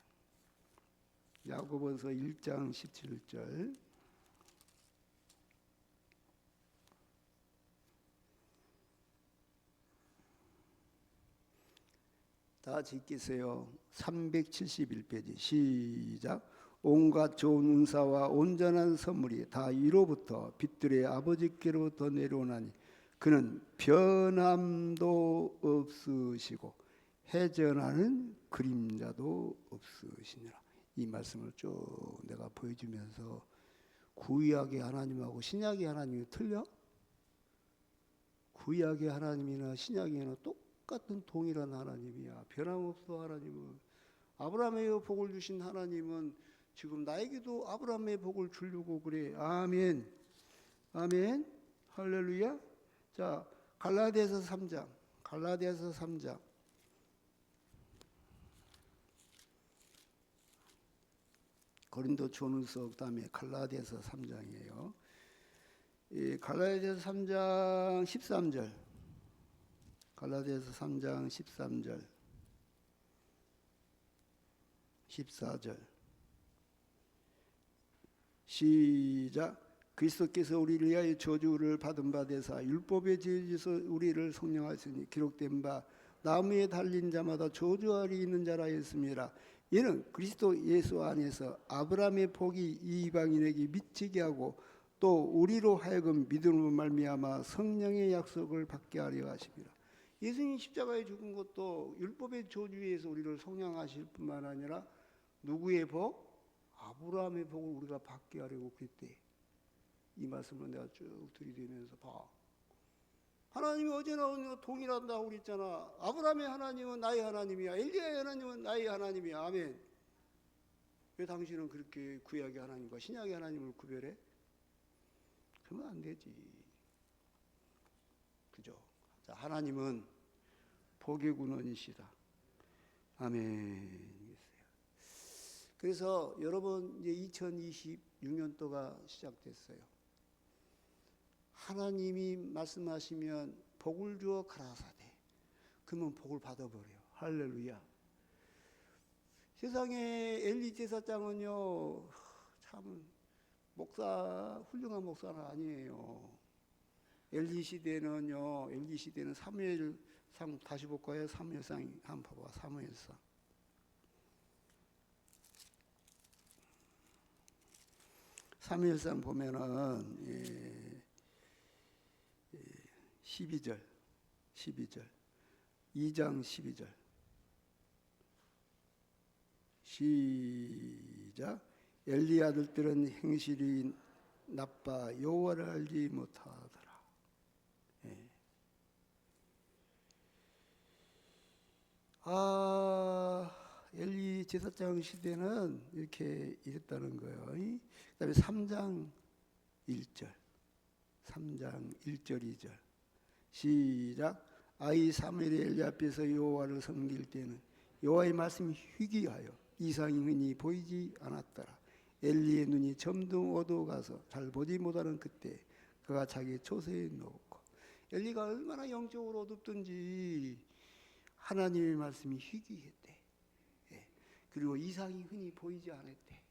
야고보서 1장 17절. 다 같이 읽겠어요. 371페이지 시작. 온갖 좋은 은사와 온전한 선물이 다 이로부터 빛들의 아버지께로부터 내려오나니 그는 변함도 없으시고 해전하는 그림자도 없으시니라. 이 말씀을 쭉 내가 보여주면서 구약의 하나님하고 신약의 하나님이 틀려? 구약의 하나님이나 신약의 하나님 똑같은 동일한 하나님이야. 변함없어. 하나님은 아브라함의 복을 주신 하나님은 지금 나에게도 아브라함의 복을 주려고 그래. 아멘. 아멘. 할렐루야. 자, 갈라디아서 3장. 갈라디아서 3장. 고린도 전후서 그다음에 갈라디아서 3장이에요. 이 갈라디아서 3장 13절. 갈라디아서 3장 13절. 14절. 시작. 그리스도께서 우리를 위하여 저주를 받은 바 되사 율법의 죄에서 우리를 성령하시니 기록된 바 나무에 달린 자마다 저주하리 있는 자라 했습니다. 이는 그리스도 예수 안에서 아브라함의 복이 이방인에게 미치게 하고 또 우리로 하여금 믿음으로 말미암아 성령의 약속을 받게 하려 하십니다. 예수님 십자가에 죽은 것도 율법의 저주에서 우리를 성령하실 뿐만 아니라 누구의 복? 아브라함의 복을 우리가 받게 하려고 그랬대. 이 말씀을 내가 쭉 들이대면서 봐. 하나님이 어제나 오늘 동일한다고 그랬잖아. 아브라함의 하나님은 나의 하나님이야. 엘리야의 하나님은 나의 하나님이야. 아멘. 왜 당신은 그렇게 구약의 하나님과 신약의 하나님을 구별해? 그러면 안 되지. 그죠? 자, 하나님은 복의 근원이시다. 아멘. 그래서 여러분 이제 2026년도가 시작됐어요. 하나님이 말씀하시면 복을 주어 가라사대. 그러면 복을 받아버려요. 할렐루야. 세상에 엘리 제사장은요, 참 훌륭한 목사는 아니에요. 엘리 시대는 사무엘상 다시 볼까요? 사무엘상 한번 봐봐. 사무엘상. 사무엘상 보면은 12절 2장 12절 시작. 엘리 아들들은 행실이 나빠 여호와를 알지 못하더라. 엘리 제사장 시대는 이렇게 이랬다는 거예요. 그 다음에 3장 1절 2절 시작. 아이 사무엘이 엘리 앞에서 여호와를 섬길 때는 여호와의 말씀이 희귀하여 이상이 흔히 보이지 않았더라. 엘리의 눈이 점점 어두워가서 잘 보지 못하는 그때 그가 자기 초소에 놓고. 엘리가 얼마나 영적으로 어둡든지 하나님의 말씀이 희귀했대. 그리고 이상이 흔히 보이지 않았대.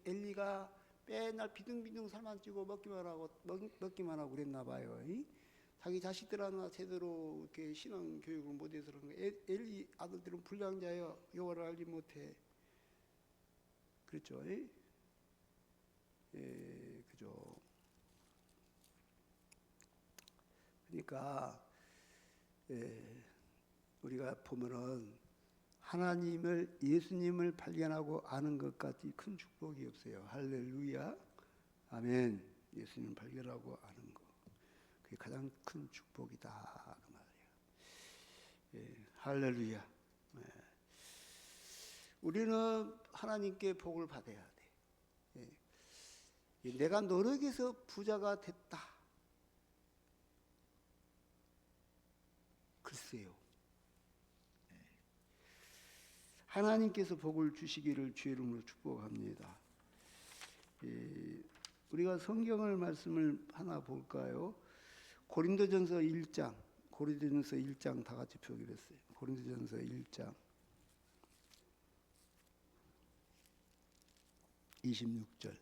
엘리가 맨날 비둥비둥 살만 찌고 먹기만 하고 그랬나 봐요. 자기 자식들하나 제대로 이렇게 신앙 교육을 못해서 그런 거예요. 엘리 아들들은 불량자여 여호와를 알지 못해. 그렇죠? 그죠? 그러니까 우리가 보면은 하나님을 예수님을 발견하고 아는 것까지 큰 축복이 없어요. 할렐루야. 아멘. 예수님을 발견하고 아는 것. 그게 가장 큰 축복이다. 그 말이에요. 할렐루야. 우리는 하나님께 복을 받아야 돼. 내가 노력해서 부자가 됐다. 글쎄요. 하나님께서 복을 주시기를 주의 이름으로 축복합니다. 우리가 성경을 말씀을 하나 볼까요? 고린도전서 1장 다 같이 표기했어요. 고린도전서 1장 26절.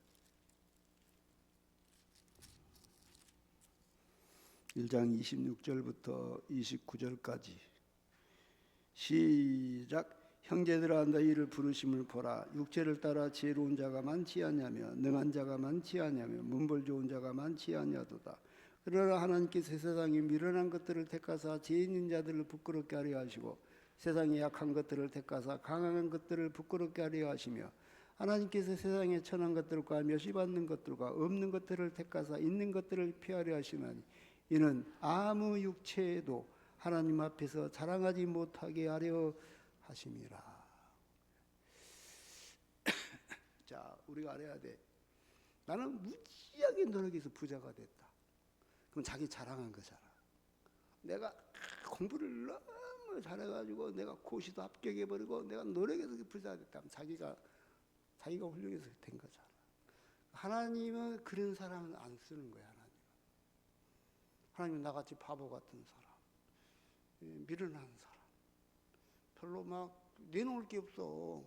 1장 26절부터 29절까지 시작. 형제들아 너희를 부르심을 보라. 육체를 따라 지혜로운 자가 많지 아니하며 능한 자가 많지 아니하며 문벌 좋은 자가 많지 아니하도다. 그러나 하나님께서 세상에 미련한 것들을 택하사 지혜 있는 자들을 부끄럽게 하려 하시고 세상에 약한 것들을 택하사 강한 것들을 부끄럽게 하려 하시며 하나님께서 세상에 천한 것들과 멸시받는 것들과 없는 것들을 택하사 있는 것들을 피하려 하시나니 이는 아무 육체에도 하나님 앞에서 자랑하지 못하게 하려 하심이라. 자, 우리가 알아야 돼. 나는 무지하게 노력해서 부자가 됐다. 그럼 자기 자랑한 거잖아. 내가 공부를 너무 잘해가지고 내가 고시도 합격해버리고 내가 노력해서 부자가 됐다. 자기가 훌륭해서 된 거잖아. 하나님은 그런 사람은 안 쓰는 거야. 하나님은 나같이 바보 같은 사람, 미련한 사람, 별로 막 내놓을 게 없어.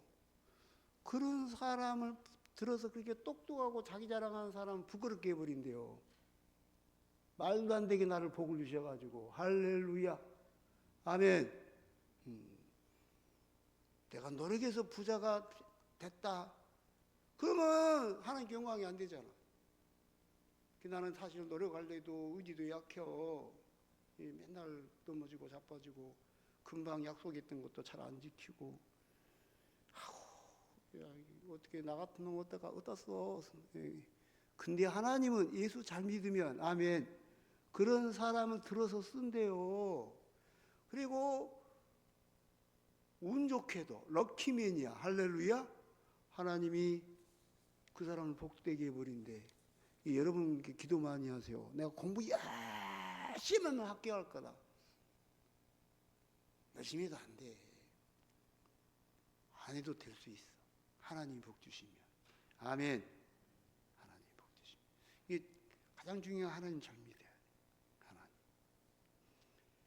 그런 사람을 들어서 그렇게 똑똑하고 자기 자랑하는 사람은 부끄럽게 해버린대요. 말도 안 되게 나를 복을 주셔가지고 할렐루야, 아멘. 내가 노력해서 부자가 됐다. 그러면 하나님께 영광이 안 되잖아. 나는 사실 노력할 때도 의지도 약해요. 맨날 넘어지고 자빠지고 금방 약속했던 것도 잘 안 지키고. 야, 어떻게 나 같은 놈 어디다 써? 근데 하나님은 예수 잘 믿으면 아멘. 그런 사람을 들어서 쓴대요. 그리고 운 좋게도 럭키맨이야. 할렐루야. 하나님이 그 사람을 복되게 해버린대. 여러분 기도 많이 하세요. 내가 공부 열심히 하면 합격할 거다. 열심히 해도 안 돼. 안 해도 될 수 있어. 하나님 복 주시면. 아멘. 하나님 복 주시면. 이게 가장 중요한 하나님 잘 믿어야 돼.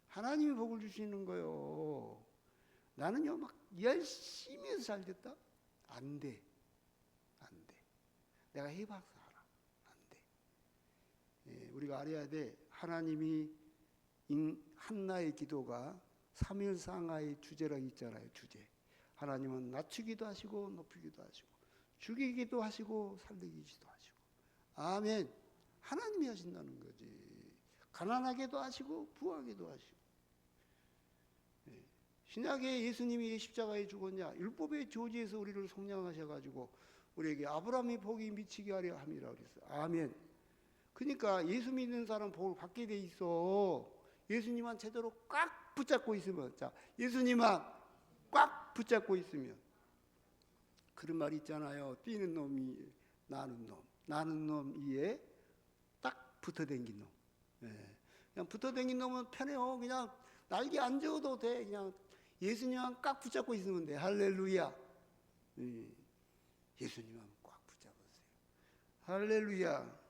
하나님이 복을 주시는 거요. 나는요 막 열심히 해서 잘 됐다? 안 돼. 안 돼. 내가 해봐서 우리가 알아야 돼. 하나님이 한나의 기도가 삼일상하의 주제라고 있잖아요. 주제. 하나님은 낮추기도 하시고 높이기도 하시고 죽이기도 하시고 살리기도 하시고. 아멘. 하나님이 하신다는 거지. 가난하게도 하시고 부하게도 하시고. 신약에 예수님이 십자가에 죽었냐? 율법의 조지에서 우리를 속량하셔가지고 우리에게 아브라함의 복이 미치게 하려 함이라 그랬어요. 아멘. 그러니까 예수 믿는 사람 복을 받게 돼 있어. 예수님만 제대로 꽉 붙잡고 있으면. 자, 예수님만 꽉 붙잡고 있으면. 그런 말 있잖아요. 뛰는 놈이 나는 놈. 나는 놈 위에 딱 붙어 댕긴 놈. 그냥 붙어 댕긴 놈은 편해요. 그냥 날개 안 저어도 돼. 그냥 예수님만 꽉 붙잡고 있으면 돼. 할렐루야. 예수님만 꽉 붙잡으세요. 할렐루야.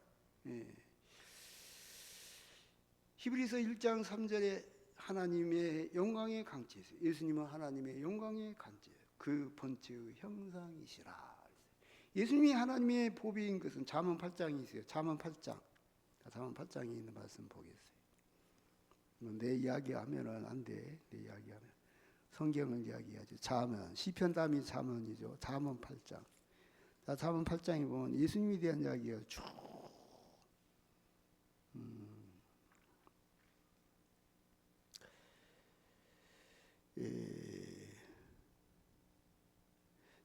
히브리서 1장 3절에 하나님의 영광의 강체에서 예수님은 하나님의 영광의 강체예요. 그 본체의 형상이시라. 예수님이 하나님의 보배인 것은 잠언 8장이 있어요. 잠언 8장. 잠언 8장에 있는 말씀 보겠어요. 내 이야기하면은 안 돼. 내 이야기하면 성경을 이야기하지. 잠언 시편 다음이 잠언이죠. 잠언 8장. 자, 잠언 8장에 보면 예수님에 대한 이야기가 쭉.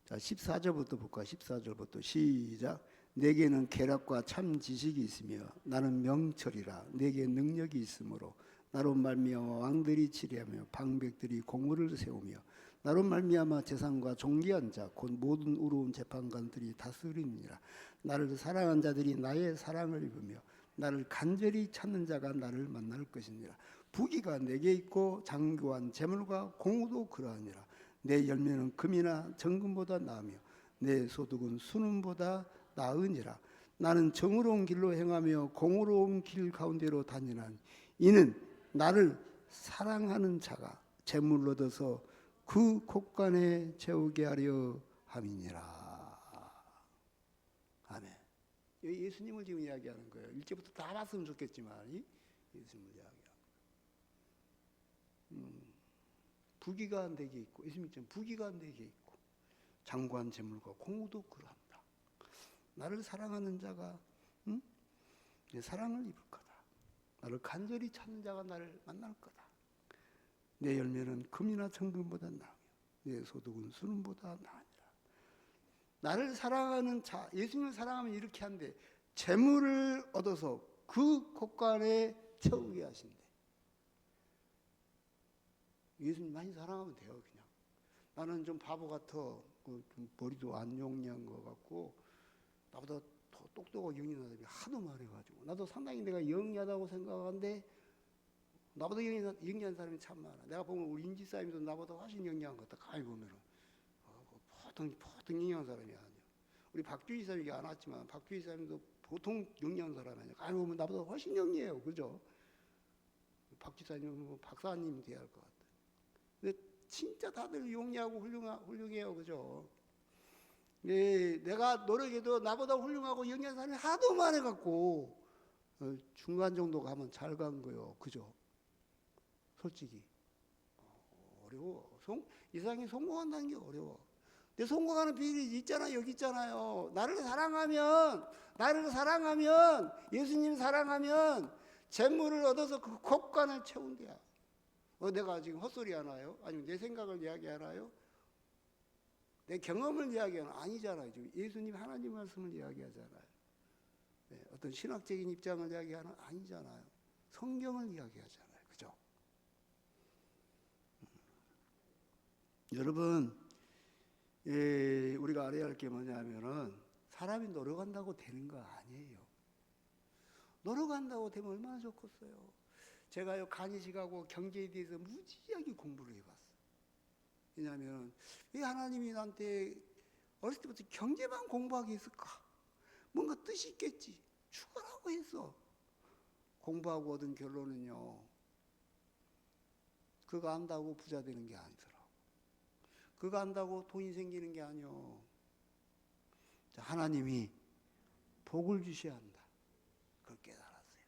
자, 14절부터 볼까? 14절부터 시작. 내게는 계략과 참 지식이 있으며 나는 명철이라. 내게 능력이 있으므로 나로 말미암아 왕들이 치리하며 방백들이 공을 세우며 나로 말미암아 재상과 존귀한 자 곧 모든 의로운 재판관들이 다스리니라. 나를 사랑한 자들이 나의 사랑을 입으며 나를 간절히 찾는 자가 나를 만날 것이니라. 부귀가 내게 있고 장교한 재물과 공우도 그러하니라. 내 열매는 금이나 정금보다 나으며 내 소득은 순음보다 나으니라. 나는 정의로운 길로 행하며 공의로운 길 가운데로 다니나니 이는 나를 사랑하는 자가 재물을 얻어서 그 곳간에 채우게 하려 함이니라. 아멘. 예수님을 지금 이야기하는 거예요. 1절부터 다 봤으면 좋겠지만 예수님을 이야기하는 부귀가 내게 있고 예수님처럼 부귀가 내게 있고 장관 재물과 공우도 그러한다. 나를 사랑하는 자가 내 사랑을 입을 거다. 나를 간절히 찾는 자가 나를 만날 거다. 내 열매는 금이나 정금보다 나으며 내 소득은 순음보다 나으니라. 나를 사랑하는 자, 예수님을 사랑하면 이렇게 한대. 재물을 얻어서 그 곳간에 채우게 하신대. 예수님 많이 사랑하면 돼요. 그냥 나는 좀 바보 같아. 좀 머리도 안 용이한 것 같고 나보다 더 똑똑하고 영리한 사람이 하도 많아가지고 나도 상당히 내가 영리하다고 생각하는데 나보다 영리한 사람이 참 많아. 내가 보면 우리 인지사님도 나보다 훨씬 영리한 것 같아. 가만히 보면은 보통 영리한 사람이 아니야. 우리 박주희 사님이 안 왔지만 박주희 사님도 보통 영리한 사람이 아니야. 가만히 보면 나보다 훨씬 영리해요. 그죠? 박주희 사님은 박사님 돼야 할 것 같아. 근데 진짜 다들 용리하고 훌륭해요. 그죠? 예, 내가 노력해도 나보다 훌륭하고 영리한 사람이 하도 많아갖고 중간 정도 가면 잘 간 거예요. 그죠? 솔직히 어려워. 이 세상에 성공한다는 게 어려워. 근데 성공하는 비밀이 있잖아요. 여기 있잖아요. 나를 사랑하면 예수님 사랑하면 재물을 얻어서 그 곳간을 채운대야. 내가 지금 헛소리 하나요? 아니면 내 생각을 이야기하나요? 내 경험을 이야기하나? 아니잖아요. 지금 예수님 하나님 말씀을 이야기하잖아요. 네, 어떤 신학적인 입장을 이야기하나? 아니잖아요. 성경을 이야기하잖아요. 그죠? 여러분, 우리가 알아야 할 게 뭐냐면은 사람이 노력한다고 되는 거 아니에요. 노력한다고 되면 얼마나 좋겠어요. 제가요 간이식하고 경제에 대해서 무지하게 공부를 해봤어요. 왜냐하면 왜 하나님이 나한테 어렸을 때부터 경제만 공부하게 했을까? 뭔가 뜻이 있겠지. 죽으라고 했어. 공부하고 얻은 결론은요. 그거 안다고 부자 되는 게 아니더라고. 그거 안다고 돈이 생기는 게 아니요. 하나님이 복을 주셔야 한다. 그걸 깨달았어요.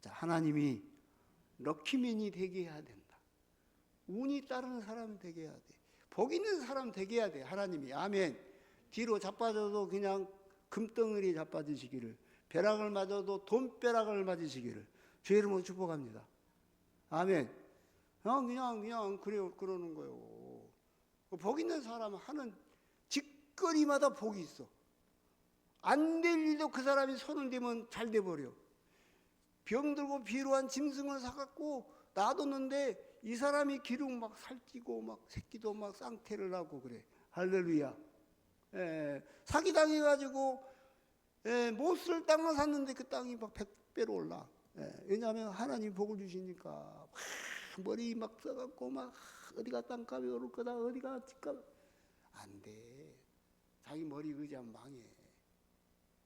하나님이 럭키맨이 되게 해야 된다. 운이 따르는 사람이 되게 해야 돼. 복 있는 사람 되게 해야 돼. 하나님이. 아멘. 뒤로 자빠져도 그냥 금덩어리에 자빠지시기를, 벼락을 맞아도 돈벼락을 맞으시기를 주의 이름으로 축복합니다. 아멘. 그냥 그러는 거예요. 복 있는 사람은 하는 짓거리마다 복이 있어. 안 될 일도 그 사람이 손을 대면 잘 돼버려. 병들고 비루한 짐승을 사갖고 놔뒀는데 이 사람이 기름 막 살찌고 막 새끼도 막 쌍태를 하고 그래. 할렐루야. 사기당해가지고 못 쓸 땅을 샀는데 그 땅이 막 100배로 올라. 왜냐하면 하나님 복을 주시니까 막 머리 막 써갖고 막 어디가 땅값이 오를 거다 어디가 집값 안 돼. 자기 머리 의지하면 망해.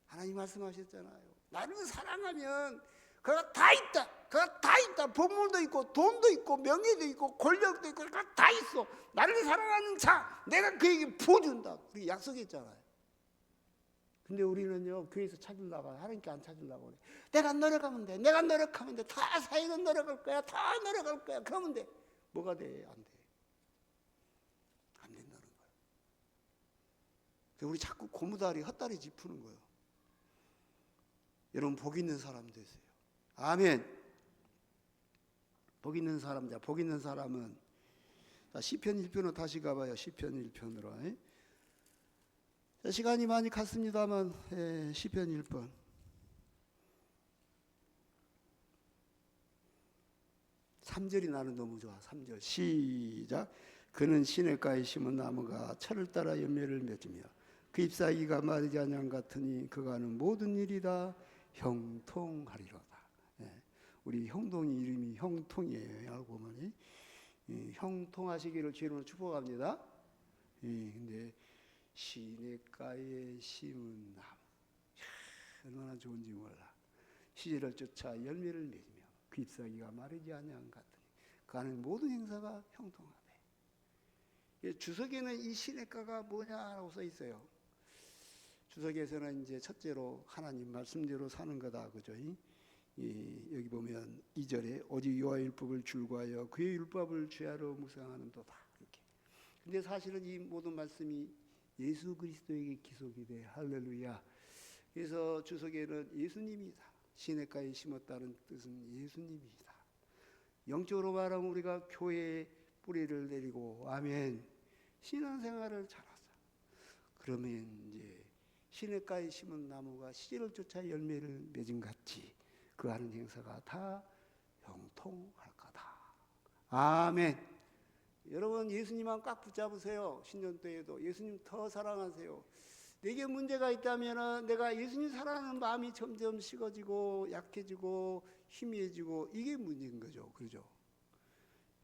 하나님 말씀하셨잖아요. 나를 사랑하면 그가 다 있다. 그가 다 있다. 보물도 있고 돈도 있고 명예도 있고 권력도 있고 그가 다 있어. 나를 사랑하는 자 내가 그에게 부어준다. 우리 약속했잖아요. 근데 우리는요 교회에서 찾으려고 하나님께 안 찾으려고 그래. 내가 노력하면 돼. 내가 노력하면 돼. 다 사회는 노력할 거야. 다 노력할 거야. 그러면 돼. 뭐가 돼? 안 돼. 안 된다는 거예요. 우리 자꾸 고무다리 헛다리 짚는 거예요. 여러분 복 있는 사람 되세요. 아멘. 복 있는 사람, 복 있는 사람은 시편 1편으로 다시 가봐요. 시편 1편으로. 시간이 많이 갔습니다만 시편 1편. 3절이 나는 너무 좋아. 3절 시작. 그는 시냇가에 심은 나무가 철을 따라 열매를 맺으며 그 잎사귀가 마르지 아니함 같으니 그가 하는 모든 일이 다 형통하리로다. 우리 형동이 이름이 형통이에요. 알고 보니 형통하시기를 주님으로 축복합니다. 근데 시냇가에 심은 나무, 얼마나 좋은지 몰라. 시절을 쫓아 열매를 맺으며 그 잎사귀가 마르지 아니함 같으니 그 하는 모든 행사가 형통하되. 주석에는 이 시냇가가 뭐냐라고 써 있어요. 주석에서는 이제 첫째로 하나님 말씀대로 사는 거다, 그죠? 여기 보면 2절에 오직 여호와의 율법을 줄과하여 그의 율법을 죄하러 묵상하는 도다, 이렇게. 근데 사실은 이 모든 말씀이 예수 그리스도에게 기속이 돼. 할렐루야. 그래서 주석에는 예수님이다, 시냇가에 심었다는 뜻은 예수님이다. 영적으로 말하면 우리가 교회에 뿌리를 내리고, 아멘, 신앙생활을 잘하자. 그러면 이제 시냇가에 심은 나무가 시절을 쫓아 열매를 맺은 같이 그 하는 행사가 다 형통할 거다. 아멘. 여러분, 예수님만 꽉 붙잡으세요. 신년 때에도 예수님 더 사랑하세요. 내게 문제가 있다면 내가 예수님 사랑하는 마음이 점점 식어지고 약해지고 희미해지고, 이게 문제인 거죠. 그렇죠?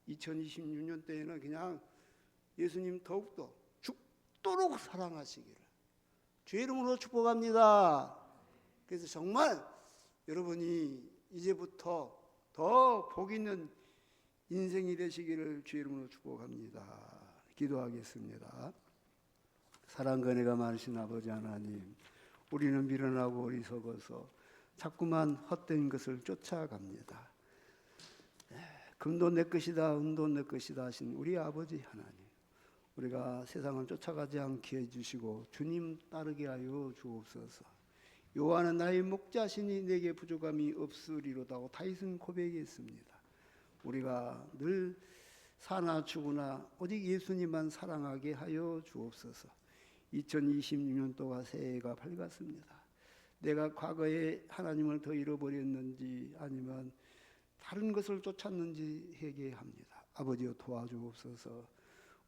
2026년 때에는 그냥 예수님 더욱더 죽도록 사랑하시기를 주의 이름으로 축복합니다. 그래서 정말 여러분이 이제부터 더 복 있는 인생이 되시기를 주의 이름으로 축복합니다. 기도하겠습니다. 사랑과 은혜가 많으신 아버지 하나님, 우리는 미련하고 어리석어서 자꾸만 헛된 것을 쫓아갑니다. 금도 내 것이다, 은도 내 것이다 하신 우리 아버지 하나님, 우리가 세상을 쫓아가지 않게 해주시고 주님 따르게 하여 주옵소서. 여호와는 나의 목자시니 내게 부족함이 없으리로다고 다윗은 고백했습니다. 우리가 늘 사나 죽으나 오직 예수님만 사랑하게 하여 주옵소서. 2026년도가 새해가 밝았습니다. 내가 과거에 하나님을 더 잃어버렸는지 아니면 다른 것을 쫓았는지 회개합니다. 아버지여 도와주옵소서.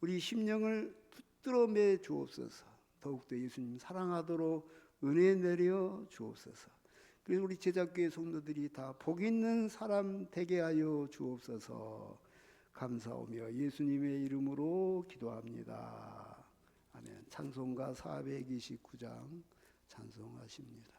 우리 심령을 붙들어 매 주옵소서. 더욱더 예수님 사랑하도록 은혜 내려 주옵소서. 그래서 우리 제자교회 성도들이 다 복 있는 사람 되게 하여 주옵소서. 감사하며 예수님의 이름으로 기도합니다. 아멘. 찬송가 429장 찬송하십니다.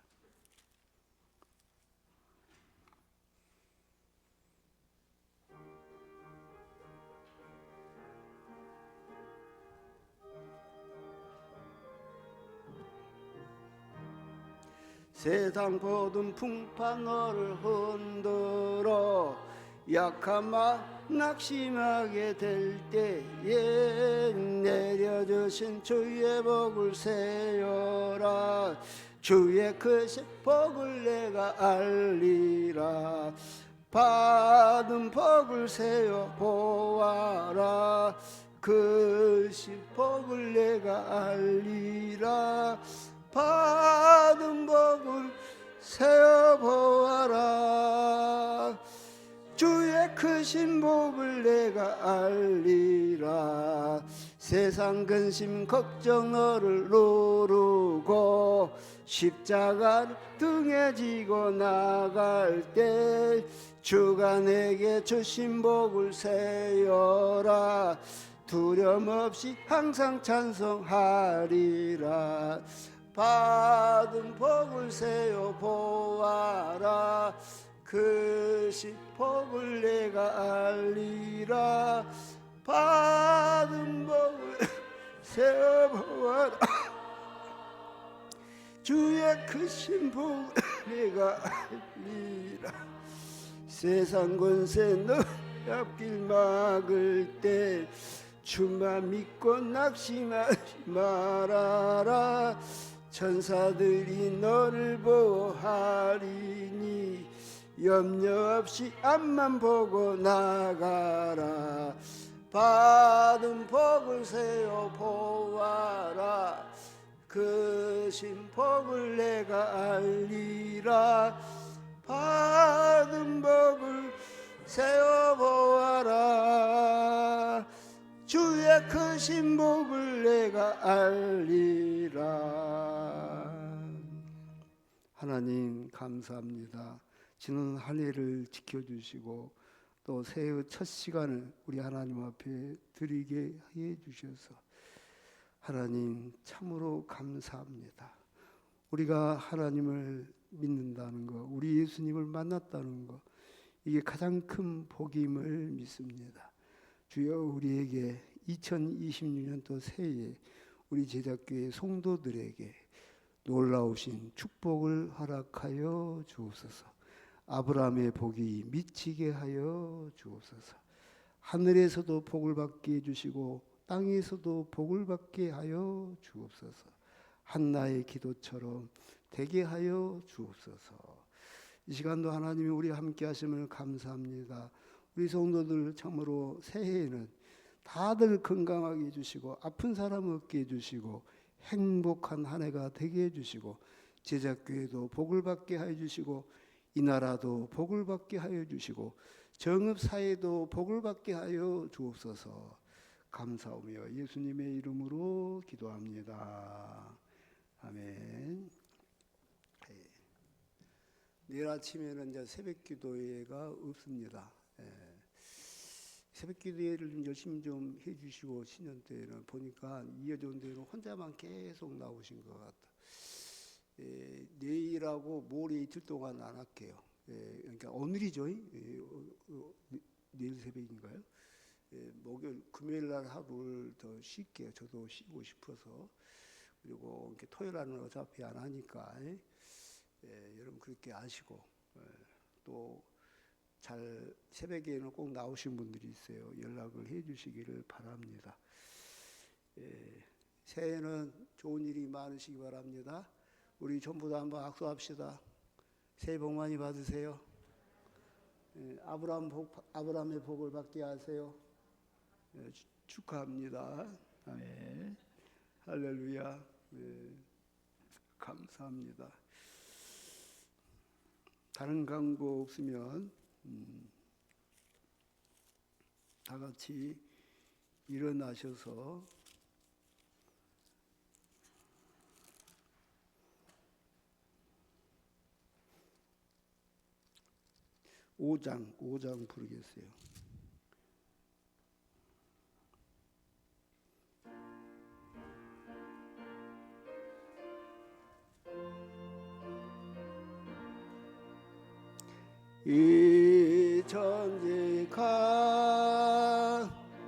세상 모든 풍파 너를 흔들어 약한 마음 낙심하게 될 때에 내려주신 주의 복을 세어라. 주의 크신 복을 내가 알리라. 받은 복을 세어 보아라. 크신 복을 내가 알리라. 받은 복을 세어보아라. 주의 크신 복을 내가 알리라. 세상 근심 걱정 너를 누르고 십자가를 등에 지고 나갈 때 주가 내게 주신 복을 세어라. 두려움 없이 항상 찬송하리라. 받은 복을 세어 보아라. 크신 복을 내가 알리라. 받은 복을 세어 보아라. 주의 크신 복을 내가 알리라. 세상 권세 너 앞길 막을 때 주만 믿고 낙심하지 말아라. 천사들이 너를 보호하리니 염려 없이 앞만 보고 나가라. 받은 복을 세어 보아라. 크신 복을 내가 알리라. 받은 복을 세어 보아라. 주의 크신 복을 내가 알리라. 하나님 감사합니다. 지난 한 해를 지켜주시고 또 새해 첫 시간을 우리 하나님 앞에 드리게 해 주셔서 하나님 참으로 감사합니다. 우리가 하나님을 믿는다는 것, 우리 예수님을 만났다는 것, 이게 가장 큰 복임을 믿습니다. 주여 우리에게 2026년도 새해에 우리 제자교회 성도들에게 놀라우신 축복을 허락하여 주옵소서. 아브라함의 복이 미치게 하여 주옵소서. 하늘에서도 복을 받게 해주시고 땅에서도 복을 받게 하여 주옵소서. 한나의 기도처럼 되게 하여 주옵소서. 이 시간도 하나님이 우리와 함께 하심을 감사합니다. 우리 성도들 참으로 새해에는 다들 건강하게 해주시고 아픈 사람 없게 해주시고 행복한 한 해가 되게 해주시고 제자교회도 복을 받게 하여 주시고 이 나라도 복을 받게 하여 주시고 정읍사회도 복을 받게 하여 주옵소서. 감사하며 예수님의 이름으로 기도합니다. 아멘. 내일 아침에는 이제 새벽 기도회가 없습니다. 새벽 기도회를 열심히 좀 해주시고 신년 때는 보니까 이어진 데는 혼자만 계속 나오신 것 같다. 내일하고 모레 이틀 동안 안 할게요. 그러니까 오늘이죠. 내일 새벽인가요? 목요일, 금요일 날 하루를 더 쉴게요. 저도 쉬고 싶어서. 그리고 이렇게 토요일 날은 어차피 안 하니까 여러분 그렇게 아시고 또 잘 새벽에는 꼭 나오신 분들이 있어요. 연락을 해주시기를 바랍니다. 새해는 좋은 일이 많으시기 바랍니다. 우리 전부 다 한번 악수합시다. 새해 복 많이 받으세요. 아브라함의 복을 받게 하세요. 축하합니다. 아멘. 할렐루야. 감사합니다. 다른 광고 없으면 다 같이 일어나셔서 오장 부르겠어요. 이 천직한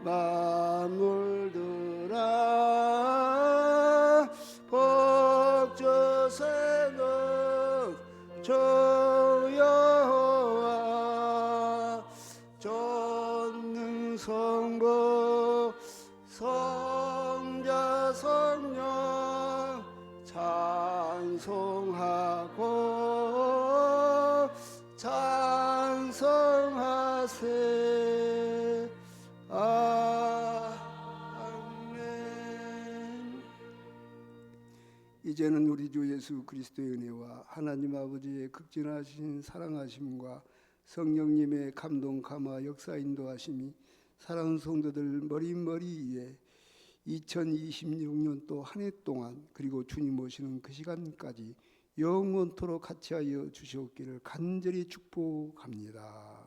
만물들아 복주세는 주 여호와 전능성부 성자 성령 찬송하고 찬송하세. 아멘. 이제는 우리 주 예수 그리스도의 은혜와 하나님 아버지의 극진하신 사랑하심과 성령님의 감동 감화 역사 인도하심이 사랑하는 성도들 머리머리에 2026년도 한 해 동안 그리고 주님 오시는 그 시간까지 영원토록 같이 하여 주시옵기를 간절히 축복합니다.